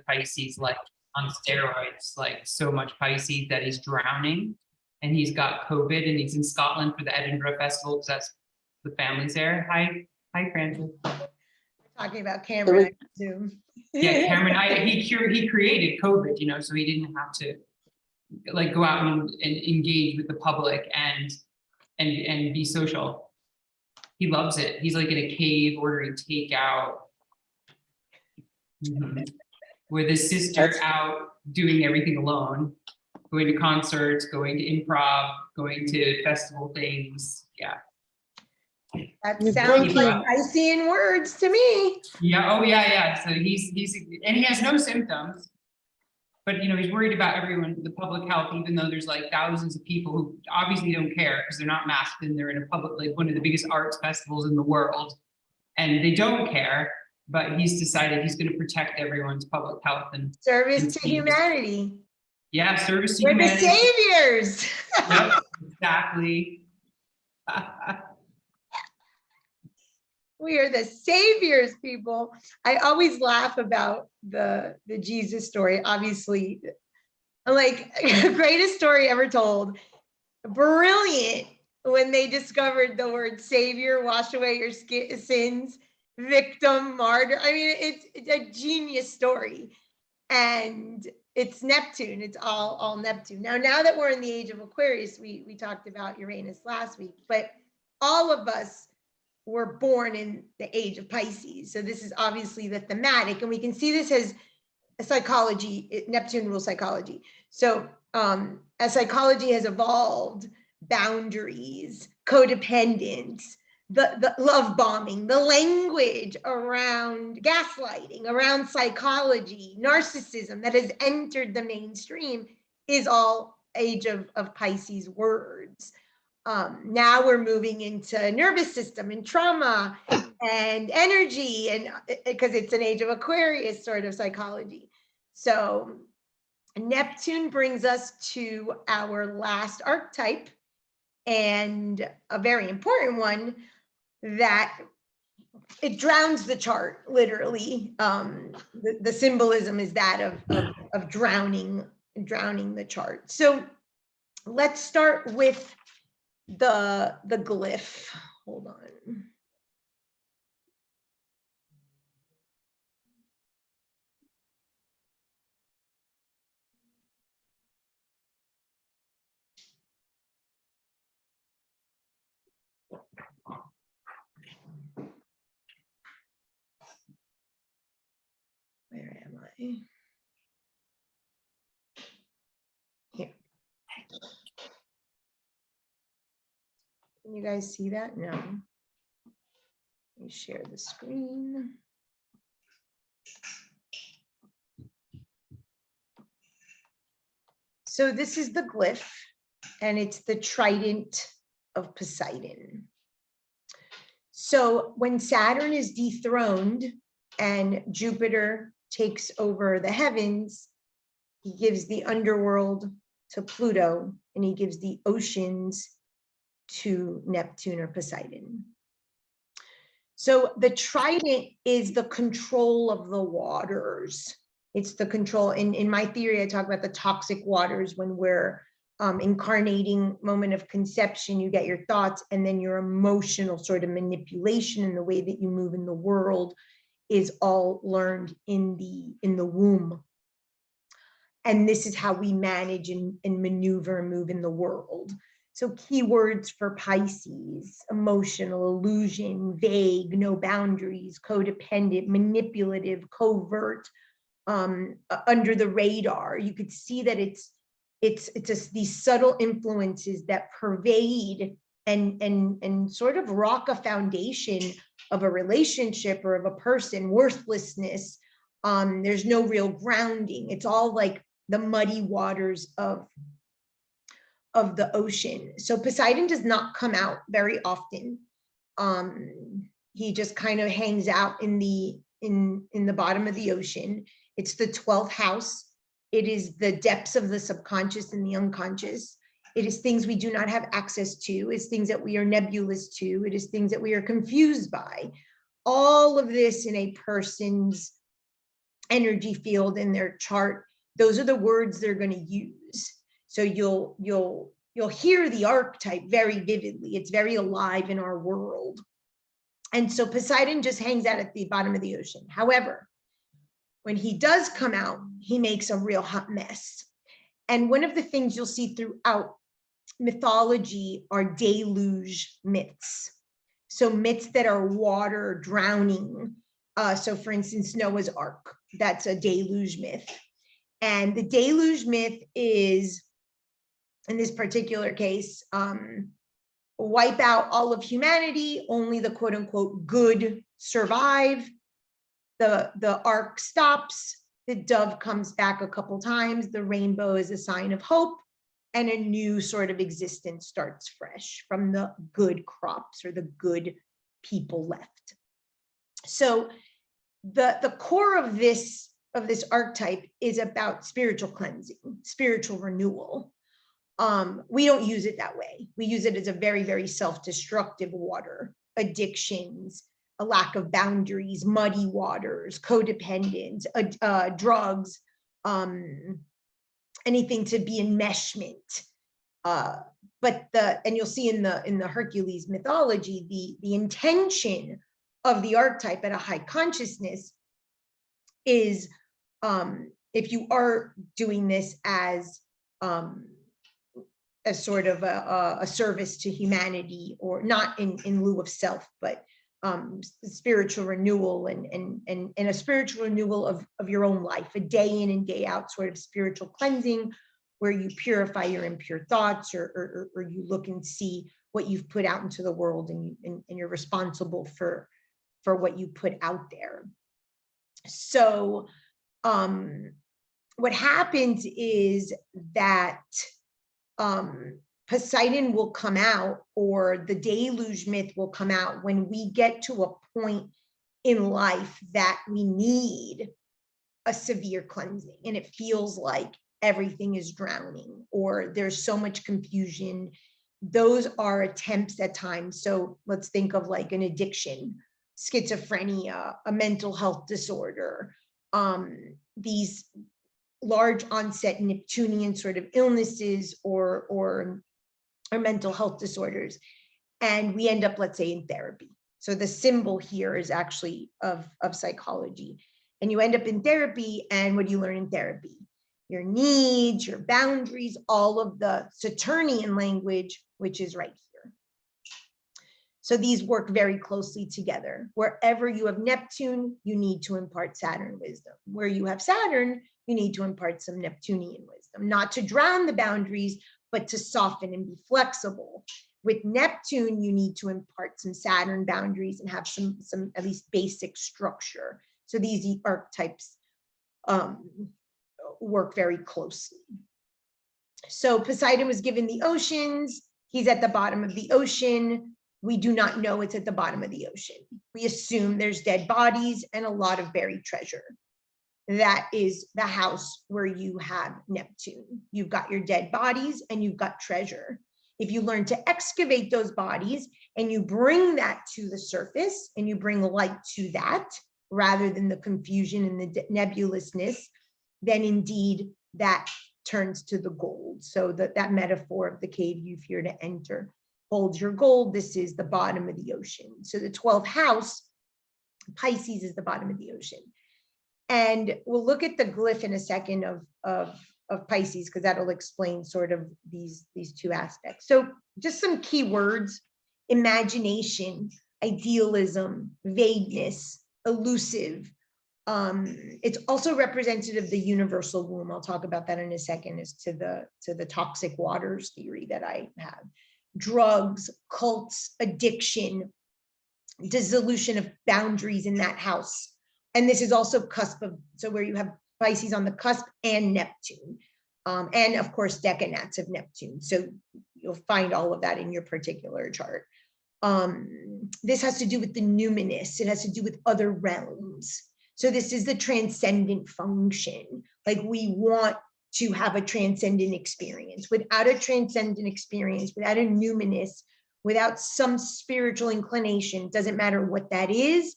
Pisces, like on steroids, like so much Pisces that he's drowning, and he's got COVID, and he's in Scotland for the Edinburgh Festival because that's the family's there. Hi, Francis. Talking about Cameron, I assume. Yeah, Cameron, he created COVID, you know, so he didn't have to like go out and engage with the public and be social. He loves it. He's like in a cave ordering takeout. With his sister out doing everything alone, going to concerts, going to improv, going to festival things. Yeah. That sounds like Piscean words to me. Yeah. Oh yeah, yeah. So he's and he has no symptoms, but you know, he's worried about everyone, the public health, even though there's like thousands of people who obviously don't care because they're not masked and they're in a public, like one of the biggest arts festivals in the world, and they don't care. But he's decided he's going to protect everyone's public health and service to humanity. Yeah, service to We're humanity. the saviors. Yep, exactly. We are the saviors, people. I always laugh about the Jesus story. Obviously, like greatest story ever told. Brilliant when they discovered the word savior, wash away your sins, victim, martyr. I mean, it's a genius story, and it's Neptune. It's all Neptune. Now that we're in the age of Aquarius, we talked about Uranus last week, but all of us were born in the age of Pisces. So this is obviously the thematic, and we can see this as a psychology. Neptune rules psychology. So as psychology has evolved, boundaries, codependence, the love bombing, the language around gaslighting, around psychology, narcissism that has entered the mainstream is all age of Pisces words. Now we're moving into nervous system and trauma and energy, and because it's an age of Aquarius sort of psychology. So Neptune brings us to our last archetype, and a very important one that it drowns the chart, literally. The symbolism is that of drowning the chart. So let's start with the glyph. Hold on. Where am I? Here. Can you guys see that? No. Let me share the screen. So this is the glyph, and it's the trident of Poseidon. So when Saturn is dethroned and Jupiter takes over the heavens, he gives the underworld to Pluto, and he gives the oceans to Neptune or Poseidon. So the trident is the control of the waters. It's the control. In my theory, I talk about the toxic waters. When we're incarnating moment of conception, you get your thoughts, and then your emotional sort of manipulation and the way that you move in the world is all learned in the womb. And this is how we manage and maneuver and move in the world. So keywords for Pisces: emotional, illusion, vague, no boundaries, codependent, manipulative, covert, under the radar. You could see that it's just these subtle influences that pervade and sort of rock a foundation of a relationship or of a person. Worthlessness. There's no real grounding. It's all like the muddy waters of the ocean. So Poseidon does not come out very often. He just kind of hangs out in the bottom of the ocean. It's the 12th house. It is the depths of the subconscious and the unconscious. It is things we do not have access to. It's things that we are nebulous to. It is things that we are confused by. All of this in a person's energy field in their chart, those are the words they're going to use. So you'll hear the archetype very vividly. It's very alive in our world. And so Poseidon just hangs out at the bottom of the ocean. However, when he does come out, he makes a real hot mess. And one of the things you'll see throughout mythology are deluge myths. So myths that are water drowning. So for instance, Noah's Ark, that's a deluge myth. And the deluge myth is, in this particular case, wipe out all of humanity, only the quote unquote good survive. The ark stops, the dove comes back a couple times, the rainbow is a sign of hope, and a new sort of existence starts fresh from the good crops or the good people left. So the core of this archetype is about spiritual cleansing, spiritual renewal. We don't use it that way. We use it as a very, very self-destructive water, addictions, a lack of boundaries, muddy waters, codependence, drugs, anything to be enmeshment. And you'll see in the Hercules mythology, the intention of the archetype at a high consciousness is, if you are doing this as sort of a service to humanity, or not in lieu of self, but spiritual renewal and a spiritual renewal of your own life, a day in and day out sort of spiritual cleansing, where you purify your impure thoughts, or you look and see what you've put out into the world, and you're responsible for what you put out there. So what happens is that Poseidon will come out, or the deluge myth will come out, when we get to a point in life that we need a severe cleansing, and it feels like everything is drowning, or there's so much confusion. Those are attempts at times. So let's think of like an addiction, schizophrenia, a mental health disorder, these large onset Neptunian sort of illnesses or mental health disorders. And we end up, let's say, in therapy. So the symbol here is actually of psychology. And you end up in therapy, and what do you learn in therapy? Your needs, your boundaries, all of the Saturnian language, which is right here. So these work very closely together. Wherever you have Neptune, you need to impart Saturn wisdom. Where you have Saturn, you need to impart some Neptunian wisdom, not to drown the boundaries, but to soften and be flexible. With Neptune, you need to impart some Saturn boundaries and have some at least basic structure. So these archetypes work very closely. So Poseidon was given the oceans. He's at the bottom of the ocean. We do not know it's at the bottom of the ocean. We assume there's dead bodies and a lot of buried treasure. That is the house where you have Neptune. You've got your dead bodies and you've got treasure. If you learn to excavate those bodies and you bring that to the surface and you bring light to that, rather than the confusion and the nebulousness, then indeed that turns to the gold. So that metaphor of the cave you fear to enter holds your gold. This is the bottom of the ocean. So the 12th house, Pisces, is the bottom of the ocean. And we'll look at the glyph in a second of Pisces, because that'll explain sort of these two aspects. So just some key words: imagination, idealism, vagueness, elusive. It's also representative of the universal womb. I'll talk about that in a second, as to the toxic waters theory that I have. Drugs, cults, addiction, dissolution of boundaries in that house. And this is also cusp of, so where you have Pisces on the cusp and Neptune, and of course decanads of Neptune. So you'll find all of that in your particular chart. This has to do with the numinous. It has to do with other realms. So this is the transcendent function. Like, we want to have a transcendent experience. Without a transcendent experience, without a numinous, without some spiritual inclination, doesn't matter what that is,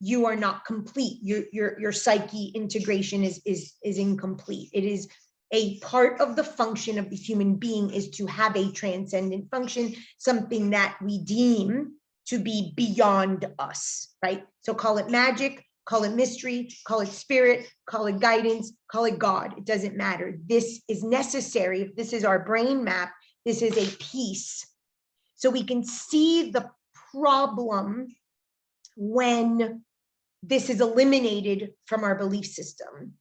you are not complete. Your psyche integration is incomplete. It is a part of the function of the human being is to have a transcendent function, something that we deem to be beyond us, right? So call it magic, call it mystery, call it spirit, call it guidance, call it God. It doesn't matter. This is necessary. If this is our brain map, this is a piece. So we can see the problem when this is eliminated from our belief system,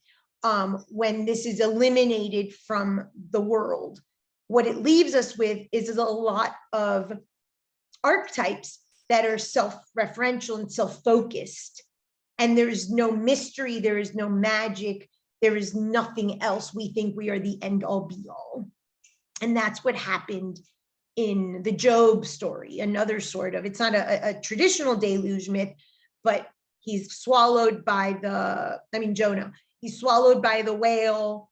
when this is eliminated from the world. What it leaves us with is a lot of archetypes that are self-referential and self-focused. And there's no mystery, there is no magic, there is nothing else. We think we are the end all be all. And that's what happened in the Job story, another sort of, it's not a traditional deluge myth, but he's swallowed by Jonah, he's swallowed by the whale,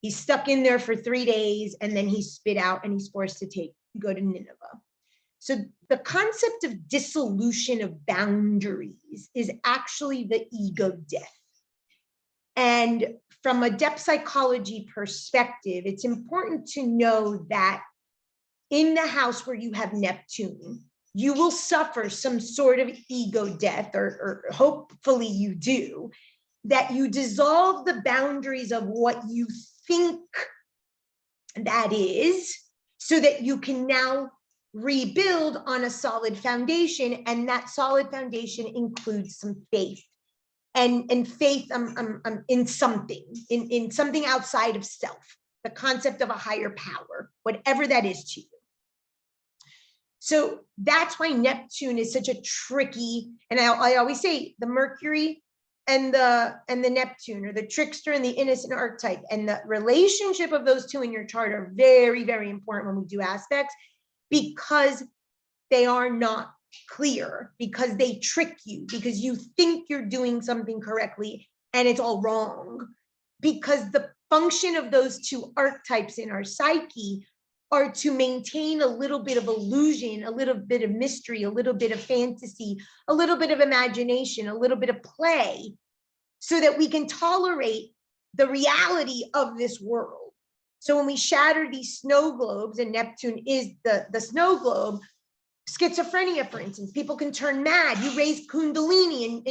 he's stuck in there for 3 days, and then he's spit out and he's forced to go to Nineveh. So the concept of dissolution of boundaries is actually the ego death. And from a depth psychology perspective, it's important to know that in the house where you have Neptune, you will suffer some sort of ego death, or hopefully you do, that you dissolve the boundaries of what you think that is, so that you can now rebuild on a solid foundation. And that solid foundation includes some faith. And faith in something, in something outside of self, the concept of a higher power, whatever that is to you. So that's why Neptune is such a tricky, and I always say the Mercury and the Neptune, or the trickster and the innocent archetype, and the relationship of those two in your chart are very, very important when we do aspects, because they are not clear, because they trick you, because you think you're doing something correctly and it's all wrong, because the function of those two archetypes in our psyche are to maintain a little bit of illusion, a little bit of mystery, a little bit of fantasy, a little bit of imagination, a little bit of play, so that we can tolerate the reality of this world. So when we shatter these snow globes, and Neptune is the snow globe, schizophrenia, for instance, people can turn mad. You raise Kundalini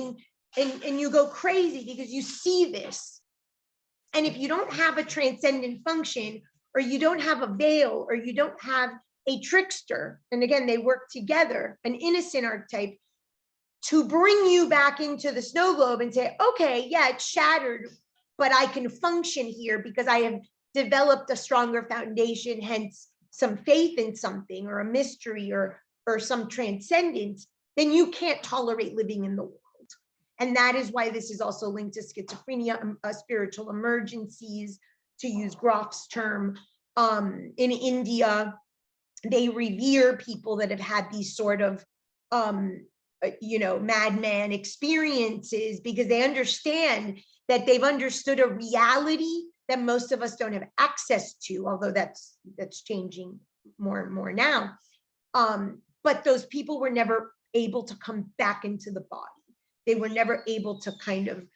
and you go crazy because you see this. And if you don't have a transcendent function, or you don't have a veil, or you don't have a trickster, and again, they work together, an innocent archetype, to bring you back into the snow globe and say, okay, yeah, it's shattered, but I can function here because I have developed a stronger foundation, hence some faith in something, or a mystery, or some transcendence, then you can't tolerate living in the world. And that is why this is also linked to schizophrenia, spiritual emergencies, to use Groff's term. In India, they revere people that have had these sort of, madman experiences, because they understand that they've understood a reality that most of us don't have access to, although that's changing more and more now. But those people were never able to come back into the body. They were never able to kind of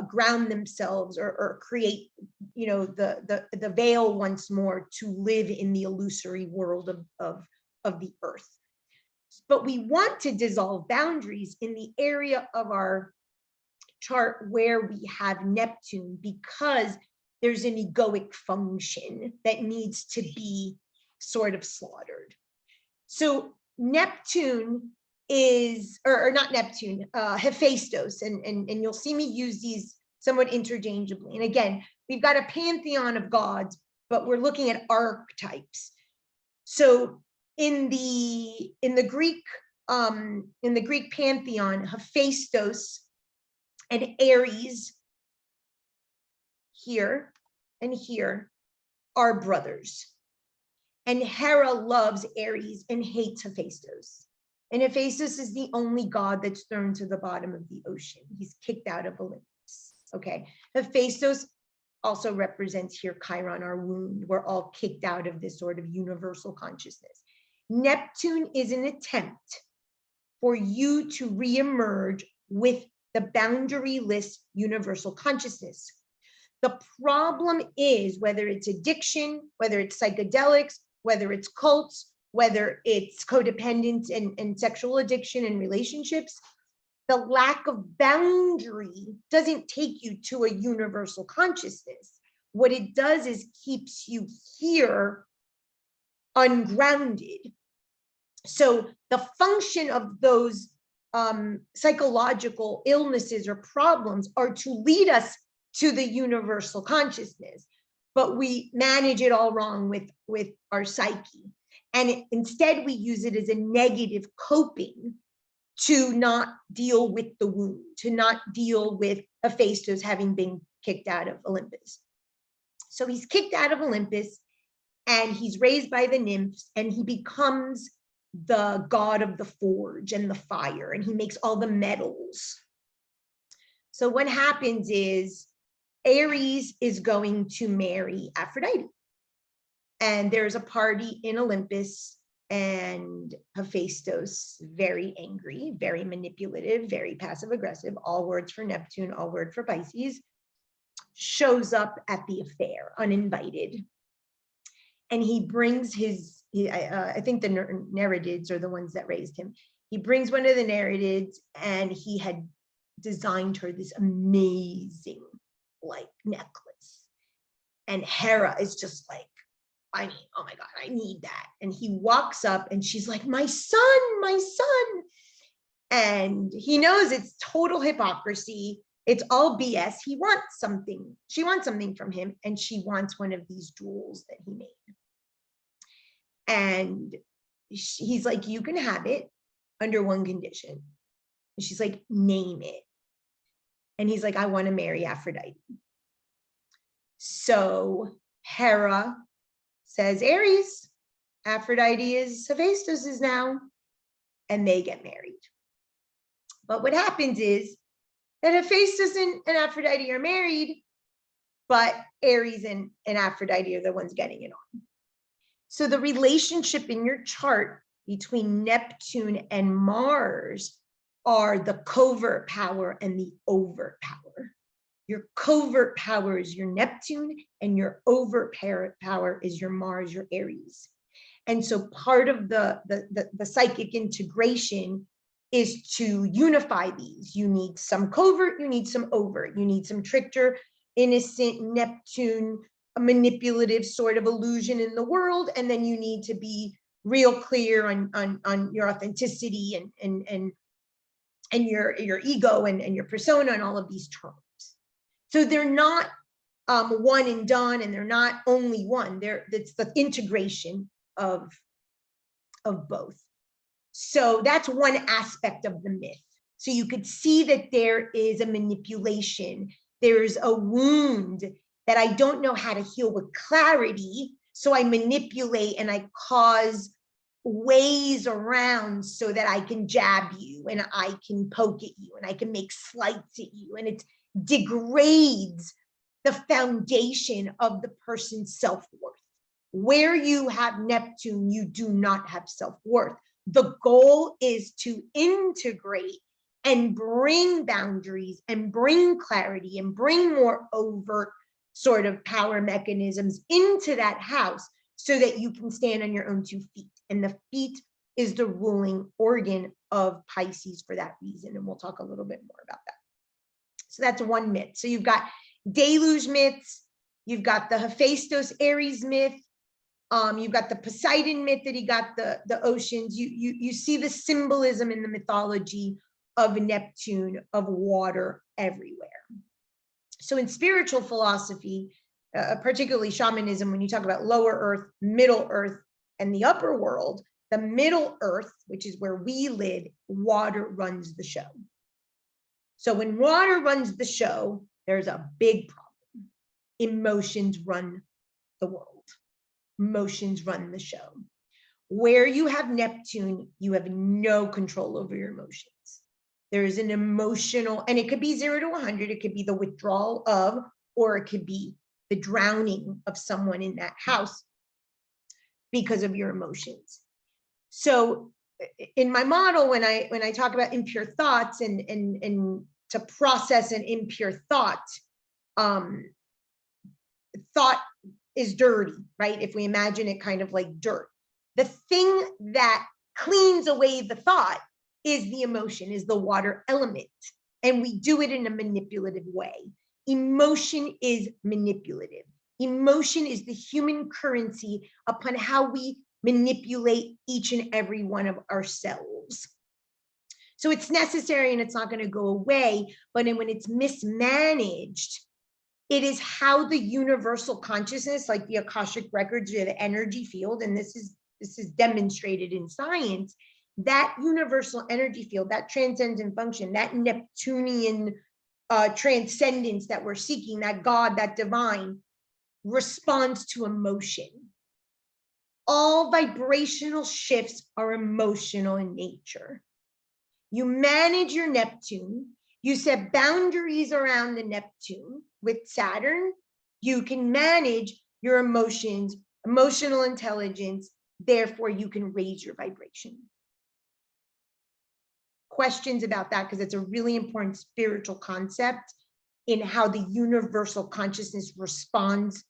ground themselves, or create, the veil once more to live in the illusory world of the earth. But we want to dissolve boundaries in the area of our chart where we have Neptune, because there's an egoic function that needs to be sort of slaughtered. So Neptune is, or not Neptune, Hephaestus, and you'll see me use these somewhat interchangeably. And again, we've got a pantheon of gods, but we're looking at archetypes. So in the Greek pantheon, Hephaestus and Ares, here and here, are brothers. And Hera loves Ares and hates Hephaestus. And Hephaestus is the only god that's thrown to the bottom of the ocean. He's kicked out of Olympus. Okay. Hephaestus also represents here Chiron, our wound. We're all kicked out of this sort of universal consciousness. Neptune is an attempt for you to reemerge with the boundaryless universal consciousness. The problem is, whether it's addiction, whether it's psychedelics, whether it's cults, whether it's codependence and sexual addiction and relationships, the lack of boundary doesn't take you to a universal consciousness. What it does is keeps you here ungrounded. So the function of those psychological illnesses or problems are to lead us to the universal consciousness, but we manage it all wrong with our psyche. And instead we use it as a negative coping to not deal with the wound, to not deal with Hephaestus having been kicked out of Olympus. So he's kicked out of Olympus and he's raised by the nymphs, and he becomes the god of the forge and the fire, and he makes all the metals. So what happens is Ares is going to marry Aphrodite, and there's a party in Olympus, and Hephaestus, very angry, very manipulative, very passive aggressive, all words for Neptune, all word for Pisces, shows up at the affair uninvited. And he brings his, I think the Nereids are the ones that raised him. He brings one of the Nereids, and he had designed her this amazing like necklace. And Hera is just like, I mean, oh my God, I need that. And he walks up and she's like, my son, my son. And he knows it's total hypocrisy. It's all BS. He wants something. She wants something from him, and she wants one of these jewels that he made. And he's like, you can have it under one condition. And she's like, name it. And he's like, I want to marry Aphrodite. So Hera says, Ares, Aphrodite is Hephaestus's now, and they get married. But what happens is that Hephaestus and Aphrodite are married, but Ares and Aphrodite are the ones getting it on. So the relationship in your chart between Neptune and Mars are the covert power and the overt power. Your covert power is your Neptune, and your overt power is your Mars, your Aries. And so part of the psychic integration is to unify these. You need some covert, you need some overt, you need some trickster, innocent Neptune, a manipulative sort of illusion in the world, and then you need to be real clear on your authenticity and your ego and your persona and all of these terms. So they're not one and done, and they're not only one. It's the integration of both. So that's one aspect of the myth. So you could see that there is a manipulation. There's a wound that I don't know how to heal with clarity. So I manipulate and I cause ways around so that I can jab you and I can poke at you and I can make slights at you. And it degrades the foundation of the person's self-worth. Where you have Neptune, you do not have self-worth. The goal is to integrate and bring boundaries and bring clarity and bring more overt sort of power mechanisms into that house so that you can stand on your own 2 feet. And the feet is the ruling organ of Pisces for that reason. And we'll talk a little bit more about that. So that's one myth. So you've got deluge myths, you've got the Hephaestus Ares myth, you've got the Poseidon myth that he got the oceans. You see the symbolism in the mythology of Neptune, of water everywhere. So in spiritual philosophy, particularly shamanism, when you talk about lower earth, middle earth, and the upper world, the middle earth, which is where we live, water runs the show. So when water runs the show, there's a big problem. Emotions run the world. Emotions run the show. Where you have Neptune, you have no control over your emotions. There's an emotional, and it could be 0 to 100. It could be the withdrawal of, or it could be the drowning of someone in that house because of your emotions. So in my model, when I talk about impure thoughts and to process an impure thought, thought is dirty, right? If we imagine it kind of like dirt. The thing that cleans away the thought is the emotion, is the water element. And we do it in a manipulative way. Emotion is manipulative. Emotion is the human currency upon how we manipulate each and every one of ourselves. So it's necessary and it's not going to go away, but when it's mismanaged, it is how the universal consciousness, like the Akashic records or the energy field, and this is demonstrated in science, that universal energy field, that transcendent function, that Neptunian transcendence that we're seeking, that God, that divine, responds to emotion. All vibrational shifts are emotional in nature. You manage your Neptune, you set boundaries around the Neptune with Saturn, you can manage your emotions, emotional intelligence, therefore you can raise your vibration. Questions about that, because it's a really important spiritual concept in how the universal consciousness responds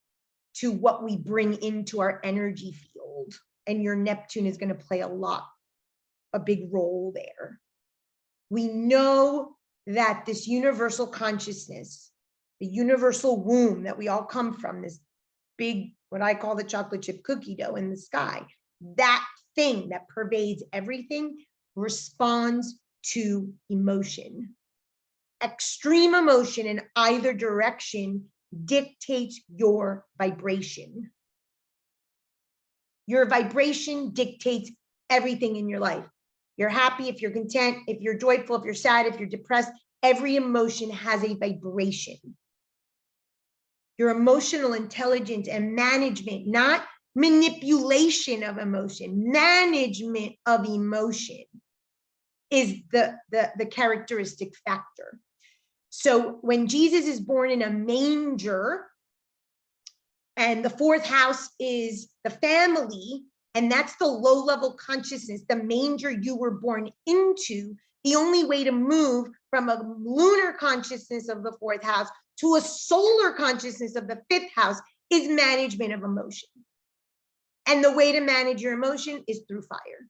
to what we bring into our energy field. And your Neptune is going to play a big role there. We know that this universal consciousness, the universal womb that we all come from, this big, what I call the chocolate chip cookie dough in the sky, that thing that pervades everything responds to emotion. Extreme emotion in either direction dictates your vibration. Your vibration dictates everything in your life. You're happy, if you're content, if you're joyful, if you're sad, if you're depressed, every emotion has a vibration. Your emotional intelligence and management, not manipulation of emotion, management of emotion is the characteristic factor. So when Jesus is born in a manger, and the fourth house is the family, and that's the low-level consciousness, the manger you were born into, the only way to move from a lunar consciousness of the fourth house to a solar consciousness of the fifth house is management of emotion. And the way to manage your emotion is through fire.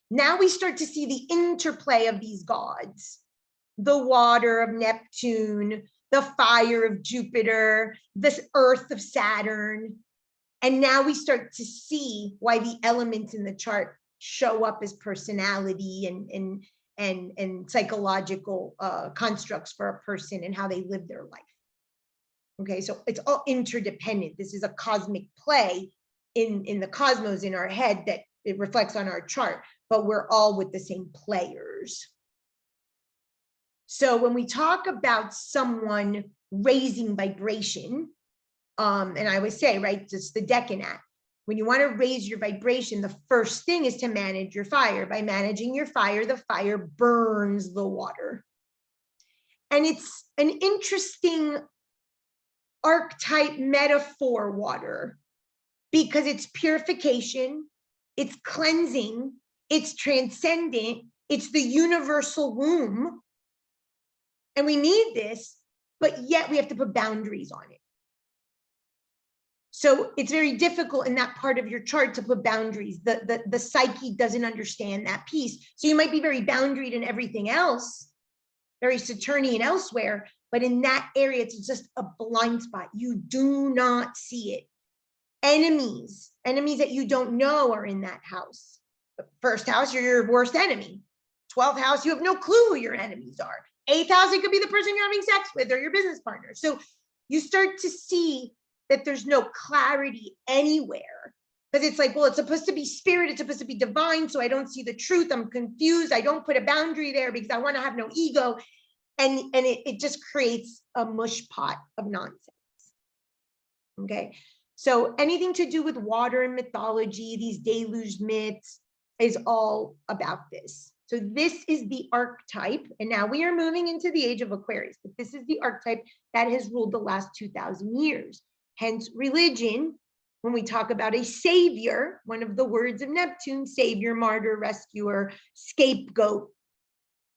Now we start to see the interplay of these gods, the water of Neptune, the fire of Jupiter, the earth of Saturn. And now we start to see why the elements in the chart show up as personality and psychological constructs for a person and how they live their life. Okay, so it's all interdependent. This is a cosmic play in the cosmos in our head that it reflects on our chart, but we're all with the same players. So when we talk about someone raising vibration, and I always say, right, it's the decanat. When you want to raise your vibration, the first thing is to manage your fire. By managing your fire, the fire burns the water. And it's an interesting archetype metaphor, water, because it's purification, it's cleansing, it's transcendent, it's the universal womb. And we need this, but yet we have to put boundaries on it. So it's very difficult in that part of your chart to put boundaries. The psyche doesn't understand that piece. So you might be very boundaried in everything else, very Saturnian elsewhere, but in that area, it's just a blind spot. You do not see it. Enemies that you don't know are in that house. The first house, you're your worst enemy. 12th house, you have no clue who your enemies are. 8th house, it could be the person you're having sex with or your business partner. So you start to see that there's no clarity anywhere, because it's like, well, it's supposed to be spirit, it's supposed to be divine, so I don't see the truth, I'm confused, I don't put a boundary there because I want to have no ego, and it just creates a mush pot of nonsense. Okay, so anything to do with water and mythology, these deluge myths, is all about this. So this is the archetype, and now we are moving into the age of Aquarius, but this is the archetype that has ruled the last 2,000 years. Hence religion, when we talk about a savior, one of the words of Neptune, savior, martyr, rescuer, scapegoat,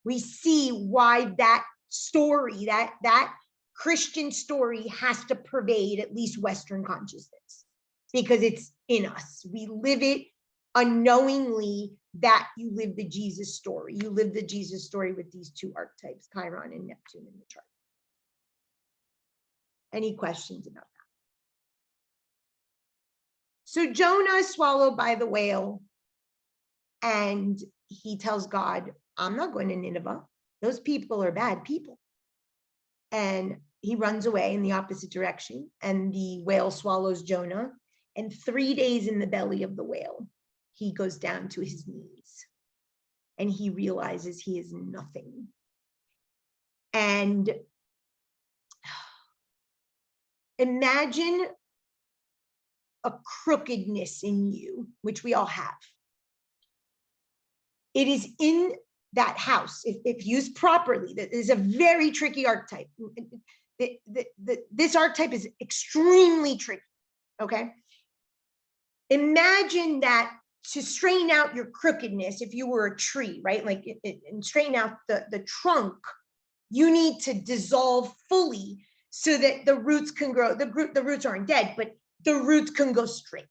we see why that story, that Christian story has to pervade at least Western consciousness because it's in us. We live it unknowingly, that you live the Jesus story. You live the Jesus story with these two archetypes, Chiron and Neptune in the chart. Any questions about that? So Jonah is swallowed by the whale and he tells God, I'm not going to Nineveh. Those people are bad people. And he runs away in the opposite direction and the whale swallows Jonah. And 3 days in the belly of the whale, he goes down to his knees and he realizes he is nothing. And imagine a crookedness in you, which we all have. It is in that house, if used properly, that is a very tricky archetype. This archetype is extremely tricky, okay? Imagine that to straighten out your crookedness, if you were a tree, right? Like, and straighten out the trunk, you need to dissolve fully so that the roots can grow. The roots aren't dead, but the roots can go straight.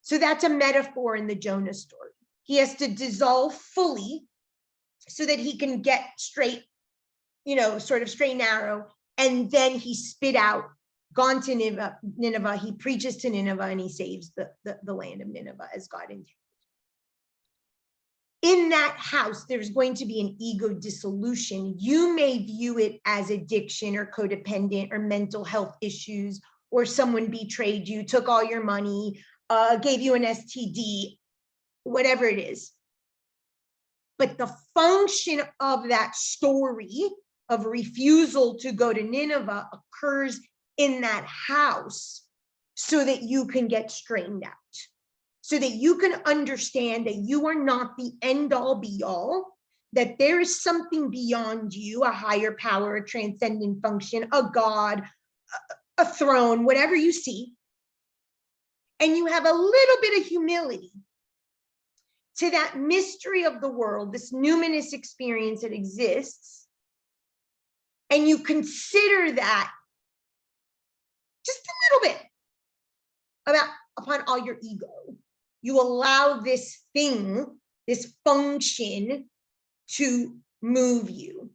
So that's a metaphor in the Jonah story. He has to dissolve fully so that he can get straight, sort of straight and narrow. And then he spit out, gone to Nineveh, he preaches to Nineveh and he saves the land of Nineveh as God intended. In that house, there's going to be an ego dissolution. You may view it as addiction or codependent or mental health issues, or someone betrayed you, took all your money, gave you an STD, whatever it is. But the function of that story of refusal to go to Nineveh occurs in that house so that you can get straightened out, so that you can understand that you are not the end all be all, that there is something beyond you, a higher power, a transcendent function, a God, a throne, whatever you see. And you have a little bit of humility to that mystery of the world, this numinous experience that exists. And you consider that just a little bit upon all your ego. You allow this thing, this function to move you.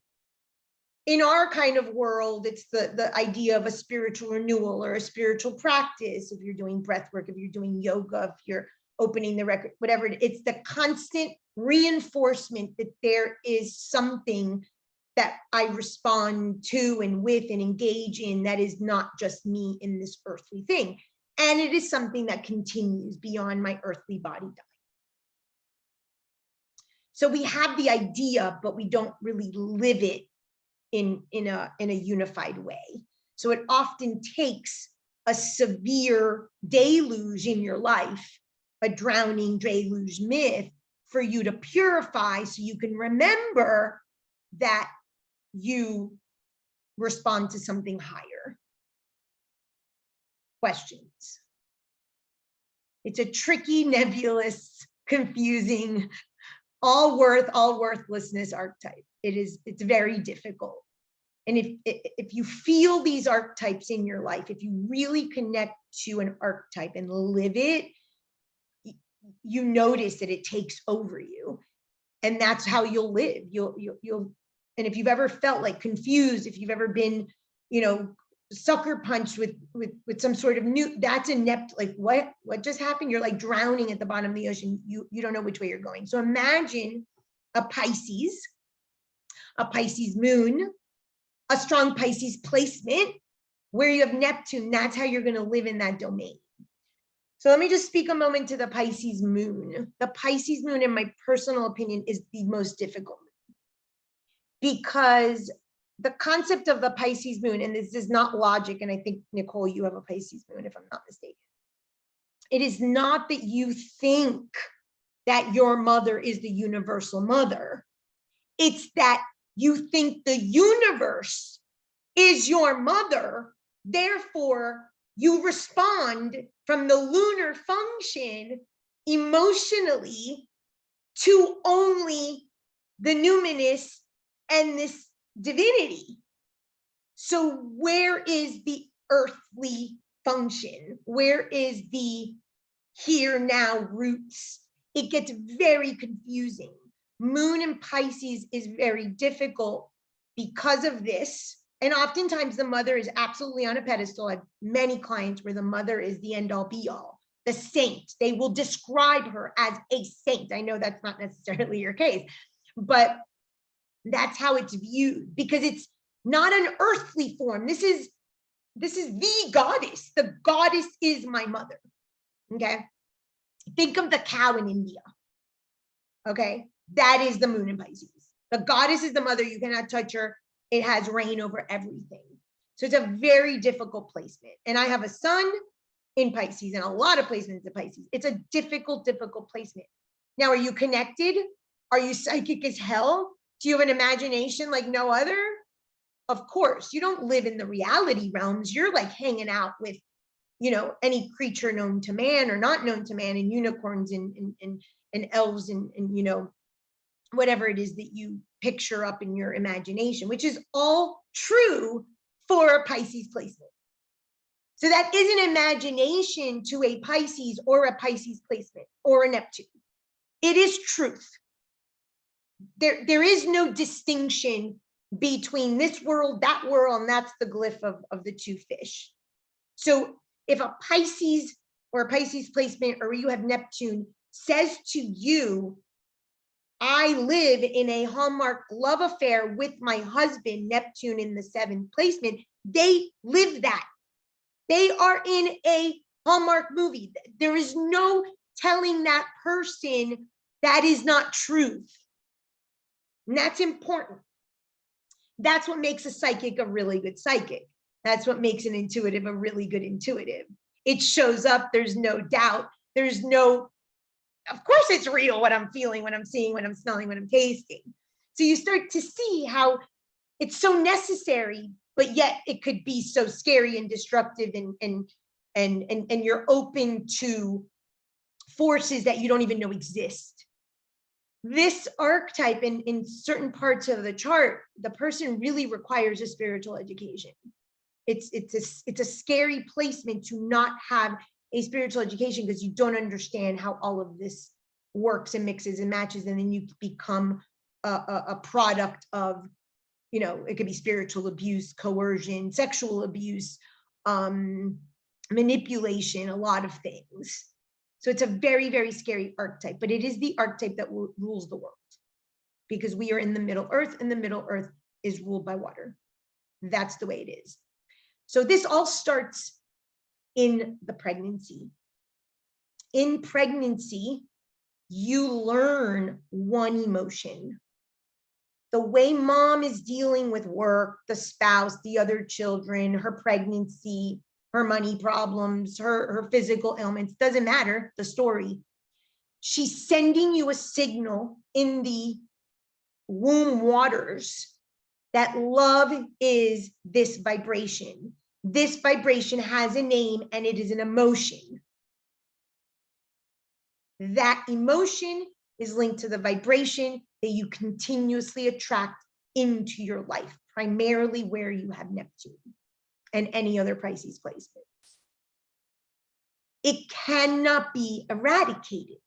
In our kind of world, it's the idea of a spiritual renewal or a spiritual practice. If you're doing breath work, if you're doing yoga, if you're opening the record, whatever, it's the constant reinforcement that there is something that I respond to and with and engage in that is not just me in this earthly thing. And it is something that continues beyond my earthly body dying. So we have the idea, but we don't really live it in a unified way. So it often takes a severe deluge in your life, a drowning deluge myth, for you to purify so you can remember that you respond to something higher. Questions? It's a tricky, nebulous, confusing, all worth, all worthlessness archetype. It's very difficult. And if you feel these archetypes in your life, if you really connect to an archetype and live it, you notice that it takes over you. And that's how you'll live. And if you've ever felt like confused, if you've ever been, sucker punched with some sort of new, that's inept, like what just happened? You're like drowning at the bottom of the ocean. You don't know which way you're going. So imagine a Pisces moon, a strong Pisces placement where you have Neptune. That's how you're going to live in that domain. So let me just speak a moment to the Pisces moon. The Pisces moon, in my personal opinion, is the most difficult because the concept of the Pisces moon, and this is not logic, and I think, Nicole, you have a Pisces moon, if I'm not mistaken. It is not that you think that your mother is the universal mother. It's that you think the universe is your mother. Therefore, you respond from the lunar function emotionally to only the numinous and divinity. So where is the earthly function? Where is the here now roots? It gets very confusing. Moon in Pisces is very difficult because of this. And oftentimes the mother is absolutely on a pedestal. I have many clients where the mother is the end all be all, the saint. They will describe her as a saint. I know that's not necessarily your case, but that's how it's viewed because it's not an earthly form. This is the goddess. The goddess is my mother. Okay. Think of the cow in India. Okay. That is the moon in Pisces. The goddess is the mother. You cannot touch her. It has reign over everything. So it's a very difficult placement. And I have a sun in Pisces and a lot of placements in Pisces. It's a difficult placement. Now, are you connected? Are you psychic as hell? Do you have an imagination like no other? Of course, you don't live in the reality realms. You're like hanging out with, you know, any creature known to man or not known to man, and unicorns and elves and you know, whatever it is that you picture up in your imagination, which is all true for a Pisces placement. So that is an imagination to a Pisces or a Pisces placement or a Neptune. It is truth. There is no distinction between this world, that world, and that's the glyph of the two fish. So if a Pisces or a Pisces placement, or you have Neptune, says to you, I live in a Hallmark love affair with my husband, Neptune in the 7th placement, they live that. They are in a Hallmark movie. There is no telling that person that is not truth. And that's important. That's what makes a psychic a really good psychic. That's what makes an intuitive a really good intuitive. It shows up, there's no doubt. There's no, of course it's real what I'm feeling, what I'm seeing, what I'm smelling, what I'm tasting. So you start to see how it's so necessary, but yet it could be so scary and destructive, and you're open to forces that you don't even know exist. This archetype in certain parts of the chart, the person really requires a spiritual education. It's a scary placement to not have a spiritual education because you don't understand how all of this works and mixes and matches, and then you become a product of, you know, it could be spiritual abuse, coercion, sexual abuse, manipulation, a lot of things. So it's a very, very scary archetype, but it is the archetype that rules the world because we are in the Middle Earth, and the Middle Earth is ruled by water. That's the way it is. So this all starts in the pregnancy. In pregnancy, you learn one emotion. The way mom is dealing with work, the spouse, the other children, her pregnancy, her money problems, her physical ailments, doesn't matter, the story. She's sending you a signal in the womb waters that love is this vibration. This vibration has a name, and it is an emotion. That emotion is linked to the vibration that you continuously attract into your life, primarily where you have Neptune and any other Pisces placements. It cannot be eradicated.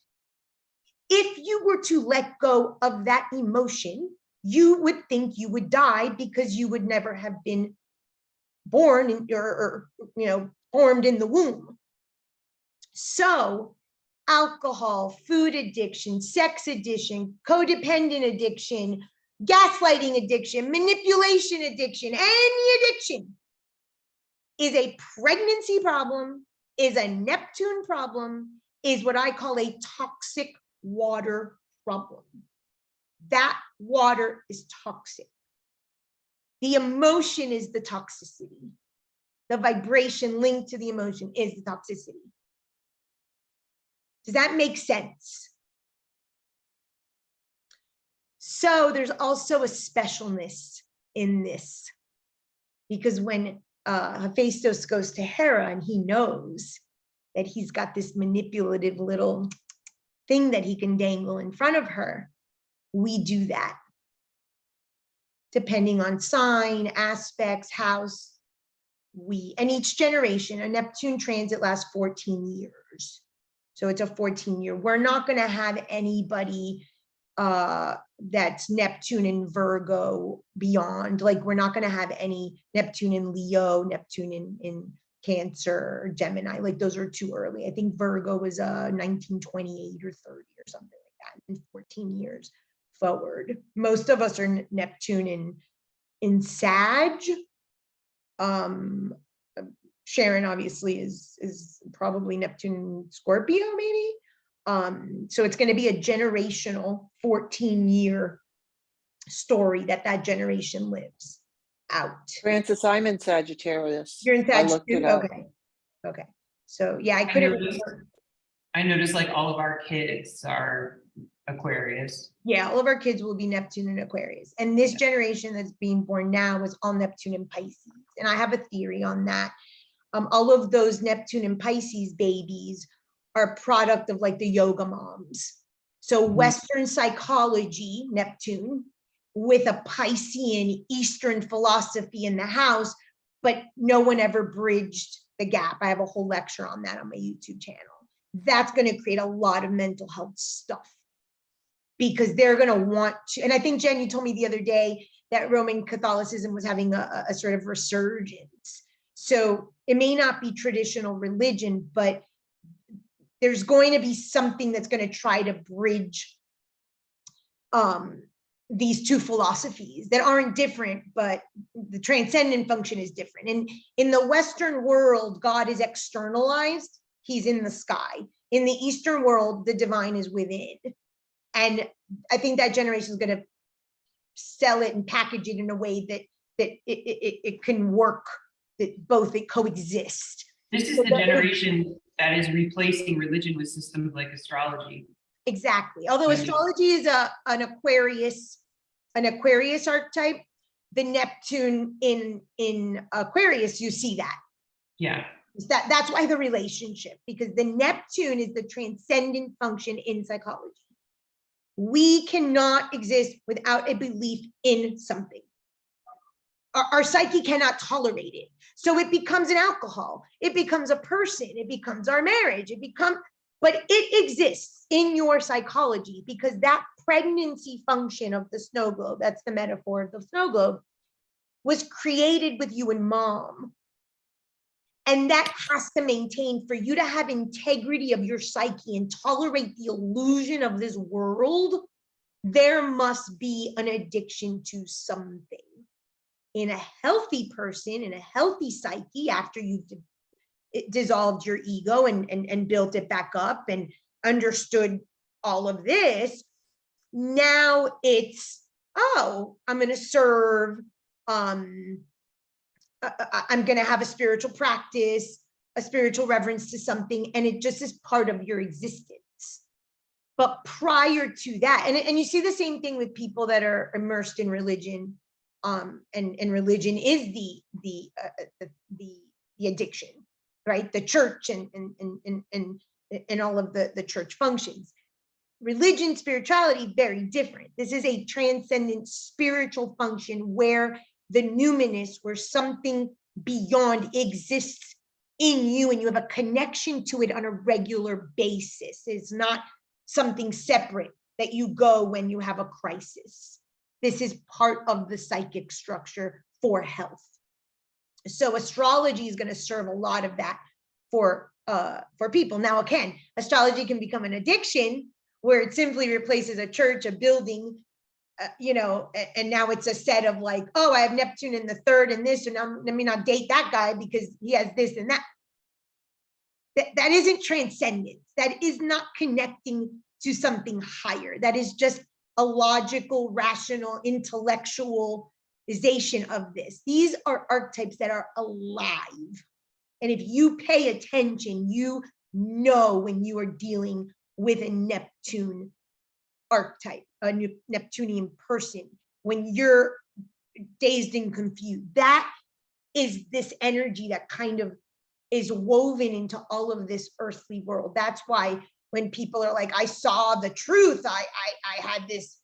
If you were to let go of that emotion, you would think you would die because you would never have been born or you know, formed in the womb. So alcohol, food addiction, sex addiction, codependent addiction, gaslighting addiction, manipulation addiction, any addiction is a pregnancy problem, is a Neptune problem, is what I call a toxic water problem. That water is toxic. The emotion is the toxicity. The vibration linked to the emotion is the toxicity. Does that make sense? So there's also a specialness in this, because when Hephaestus goes to Hera and he knows that he's got this manipulative little thing that he can dangle in front of her, we do that. depending on sign, aspects, house, and each generation, a Neptune transit lasts 14 years. So it's a 14-year. We're not going to have anybody that's Neptune in Virgo beyond. Like, we're not going to have any Neptune in Leo, Neptune in Cancer or Gemini. Like, those are too early. I think Virgo was 1928 or 30 or something like that, in 14 years forward. Most of us are Neptune in Sag. Sharon obviously is probably Neptune in Scorpio, maybe. So it's going to be a generational 14-year story that generation lives out. Francis, I'm in Sagittarius. You're in I looked it Sagittarius? up. Okay. So yeah, I couldn't remember. I noticed like all of our kids are Aquarius. Yeah, all of our kids will be Neptune and Aquarius. And this generation that's being born now is all Neptune and Pisces. And I have a theory on that. All of those Neptune and Pisces babies are a product of like the yoga moms. So Western psychology, Neptune, with a Piscean Eastern philosophy in the house, but no one ever bridged the gap. I have a whole lecture on that on my YouTube channel. That's going to create a lot of mental health stuff, because they're going to want to, and I think, Jen, you told me the other day that Roman Catholicism was having a sort of resurgence. So it may not be traditional religion, but there's going to be something that's going to try to bridge these two philosophies that aren't different, but the transcendent function is different. And in the Western world, God is externalized. He's in the sky. In the Eastern world, the divine is within. And I think that generation is going to sell it and package it in a way that it can work, that both it coexist. This is the generation that is replacing religion with systems like astrology. Exactly. Although astrology is an Aquarius archetype, the Neptune in Aquarius, you see that. Yeah. That's why the relationship, because the Neptune is the transcendent function in psychology. We cannot exist without a belief in something. Our psyche cannot tolerate it. So it becomes an alcohol. It becomes a person. It becomes our marriage. But it exists in your psychology, because that pregnancy function of the snow globe, that's the metaphor of the snow globe, was created with you and mom. And that has to maintain, for you to have integrity of your psyche and tolerate the illusion of this world, there must be an addiction to something. In a healthy person, in a healthy psyche, after you've dissolved your ego and built it back up and understood all of this, now it's, oh, I'm going to serve, I'm going to have a spiritual practice, a spiritual reverence to something, and it just is part of your existence. But prior to that, and you see the same thing with people that are immersed in religion, and religion is the addiction, right? The church and all of the church functions. Religion, spirituality, very different. This is a transcendent spiritual function where the numinous, where something beyond exists in you and you have a connection to it on a regular basis. It's not something separate that you go when you have a crisis. This is part of the psychic structure for health. So astrology is going to serve a lot of that for people. Now, again, astrology can become an addiction where it simply replaces a church, a building, and now it's a set of like, oh, I have Neptune in the third and this, and let me not date that guy because he has this and that. That isn't transcendence. That is not connecting to something higher. That is just a logical, rational, intellectualization of this. These are archetypes that are alive. And if you pay attention, you know when you are dealing with a Neptune archetype, a Neptunian person, when you're dazed and confused. That is this energy that kind of is woven into all of this earthly world. That's why when people are like, I saw the truth, I had this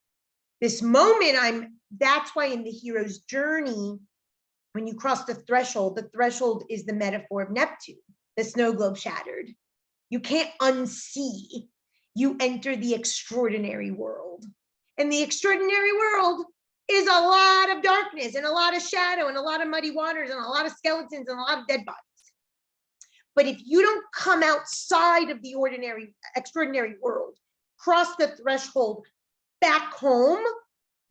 moment, that's why in the hero's journey, when you cross the threshold is the metaphor of Neptune, the snow globe shattered. You can't unsee. You enter the extraordinary world. And the extraordinary world is a lot of darkness and a lot of shadow and a lot of muddy waters and a lot of skeletons and a lot of dead bodies. But if you don't come outside of the extraordinary world, cross the threshold back home,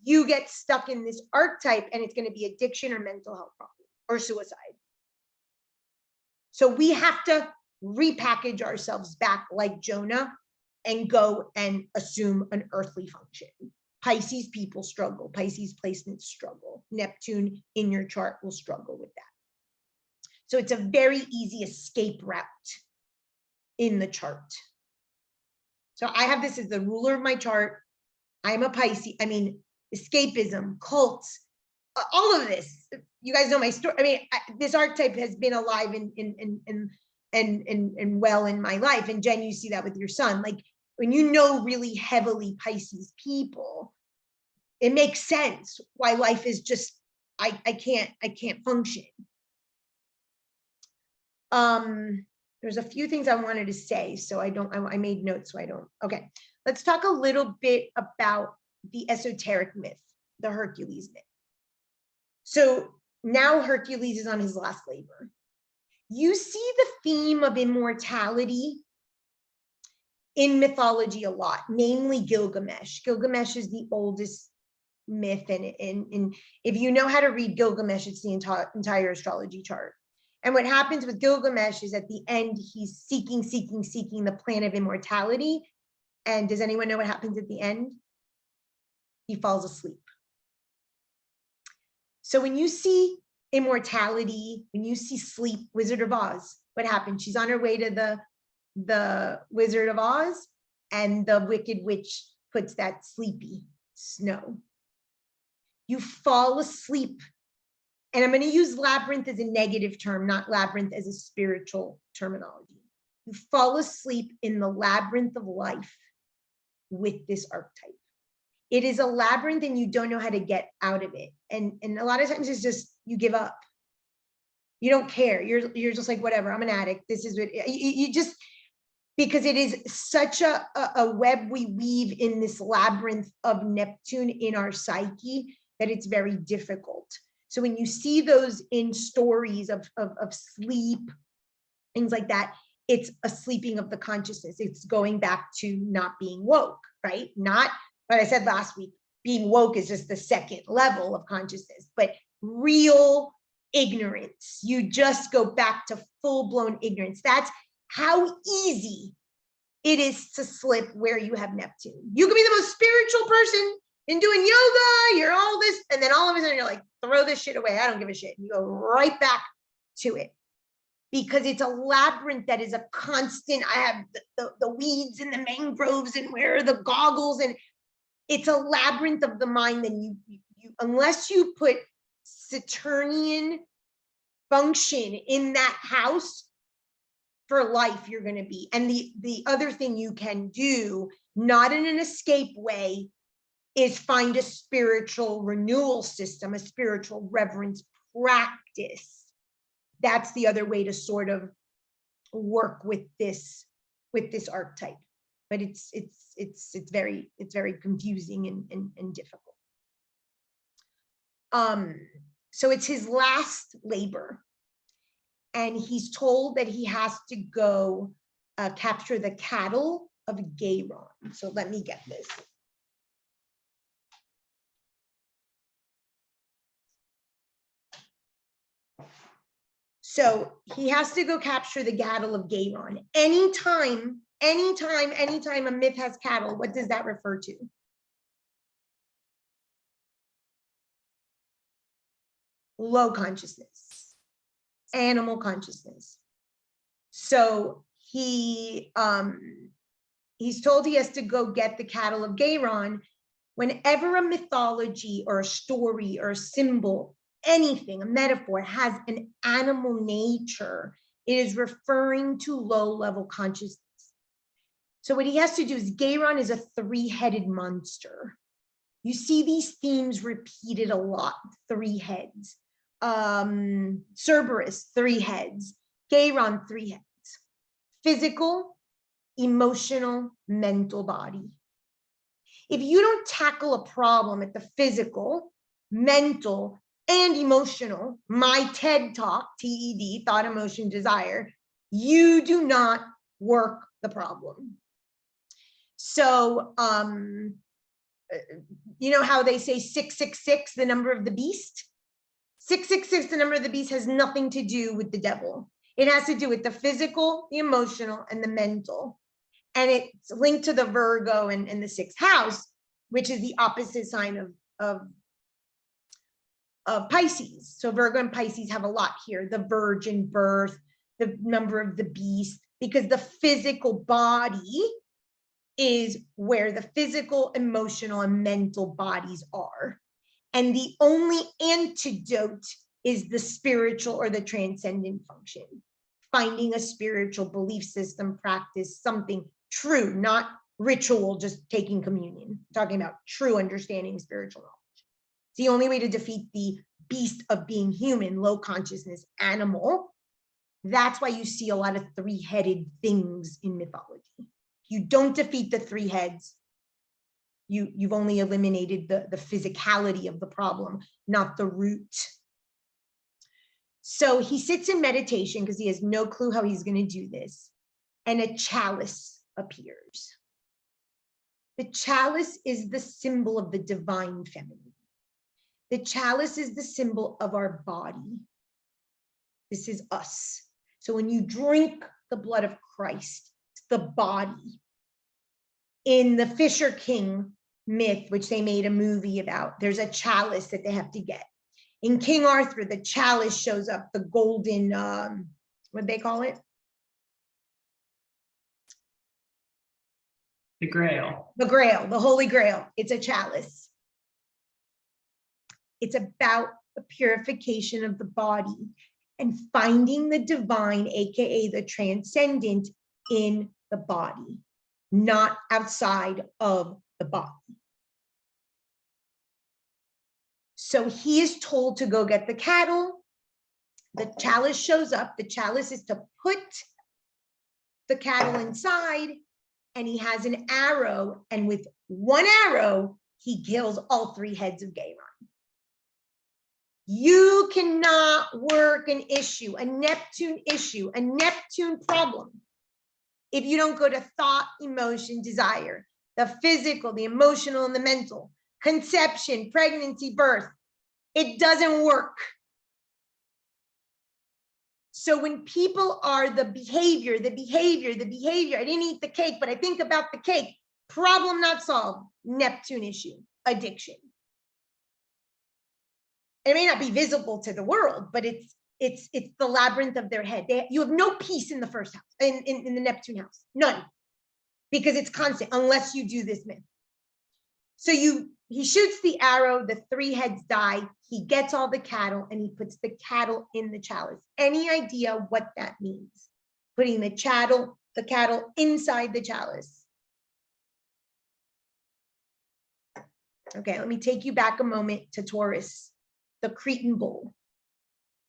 you get stuck in this archetype, and it's going to be addiction or mental health problem or suicide. So we have to repackage ourselves back like Jonah and go and assume an earthly function. Pisces people struggle. Pisces placements struggle. Neptune in your chart will struggle with that. So it's a very easy escape route in the chart. So I have this as the ruler of my chart. I'm a Pisces. I mean, escapism, cults, all of this. You guys know my story. I mean, this archetype has been alive and well in my life. And Jen, you see that with your son. Like when you know really heavily Pisces people, it makes sense why life is just, I can't function. There's a few things I wanted to say, so I made notes so I don't. Okay, let's talk a little bit about the esoteric myth, the Hercules myth. So now Hercules is on his last labor. You see the theme of immortality in mythology a lot, namely Gilgamesh. Gilgamesh is the oldest myth, and if you know how to read Gilgamesh, it's the entire astrology chart. And what happens with Gilgamesh is at the end, he's seeking the plan of immortality. And does anyone know what happens at the end? He falls asleep. So when you see immortality, when you see sleep, Wizard of Oz, what happens? She's on her way to the Wizard of Oz, and the Wicked Witch puts that sleepy snow. You fall asleep. And I'm going to use labyrinth as a negative term, not labyrinth as a spiritual terminology. You fall asleep in the labyrinth of life with this archetype. It is a labyrinth and you don't know how to get out of it. And a lot of times it's just, you give up. You don't care. You're just like, whatever, I'm an addict. This is what you just, because it is such a web we weave in this labyrinth of Neptune in our psyche that it's very difficult. So when you see those in stories of sleep, things like that, it's a sleeping of the consciousness. It's going back to not being woke, right? Not what I said last week, being woke is just the second level of consciousness, but real ignorance. You just go back to full-blown ignorance. That's how easy it is to slip where you have Neptune. You can be the most spiritual person in doing yoga, you're all this, and then all of a sudden you're like, throw this shit away. I don't give a shit. And you go right back to it because it's a labyrinth that is a constant. I have the weeds and the mangroves and where are the goggles, and it's a labyrinth of the mind. Then you unless you put Saturnian function in that house for life, you're going to be. And the other thing you can do, not in an escape way, is find a spiritual renewal system, a spiritual reverence practice. That's the other way to sort of work with this archetype. But it's very confusing and difficult. So it's his last labor, and he's told that he has to go capture the cattle of Gairon. So let me get this. So he has to go capture the cattle of Gairon. Anytime a myth has cattle, what does that refer to? Low consciousness, animal consciousness. So he's told he has to go get the cattle of Gairon. Whenever a mythology or a story or a symbol, anything, a metaphor has an animal nature, it is referring to low-level consciousness. So what he has to do is, Gairon is a three-headed monster. You see these themes repeated a lot. 3 heads. Cerberus, 3 heads. Chiron, 3 heads. Physical, emotional, mental body. If you don't tackle a problem at the physical, mental, and emotional, my TED talk, TED, thought, emotion, desire, you do not work the problem. So, you know how they say 666, the number of the beast? 666, the number of the beast, has nothing to do with the devil. It has to do with the physical, the emotional, and the mental. And it's linked to the Virgo and the 6th house, which is the opposite sign of Pisces. So Virgo and Pisces have a lot here. The virgin birth, the number of the beast, because the physical body is where the physical, emotional, and mental bodies are. And the only antidote is the spiritual or the transcendent function. Finding a spiritual belief system, practice, something true, not ritual, just taking communion. I'm talking about true understanding, spiritual knowledge. It's the only way to defeat the beast of being human, low consciousness, animal. That's why you see a lot of 3-headed things in mythology. You don't defeat the 3 heads. You've only eliminated the physicality of the problem, not the root. So he sits in meditation because he has no clue how he's going to do this. And a chalice appears. The chalice is the symbol of the divine feminine. The chalice is the symbol of our body. This is us. So when you drink the blood of Christ, it's the body. In the Fisher King myth, which they made a movie about, there's a chalice that they have to get. In King Arthur, the chalice shows up, the golden, what they call it? The Grail. The Grail, the Holy Grail. It's a chalice. It's about the purification of the body and finding the divine, AKA the transcendent, in the body, not outside of the body. So he is told to go get the cattle. The chalice shows up. The chalice is to put the cattle inside, and he has an arrow, and with one arrow, he kills all 3 heads of Chiron. You cannot work an issue, a Neptune issue, a Neptune problem, if you don't go to thought, emotion, desire, the physical, the emotional, and the mental, conception, pregnancy, birth. It doesn't work. So when people are the behavior, I didn't eat the cake, but I think about the cake. Problem not solved. Neptune issue, addiction. It may not be visible to the world, but it's the labyrinth of their head. You have no peace in the first house, in the Neptune house, none, because it's constant unless you do this myth. So he shoots the arrow, the 3 heads die, he gets all the cattle, and he puts the cattle in the chalice. Any idea what that means? Putting the cattle inside the chalice. Okay, let me take you back a moment to Taurus, the Cretan bull.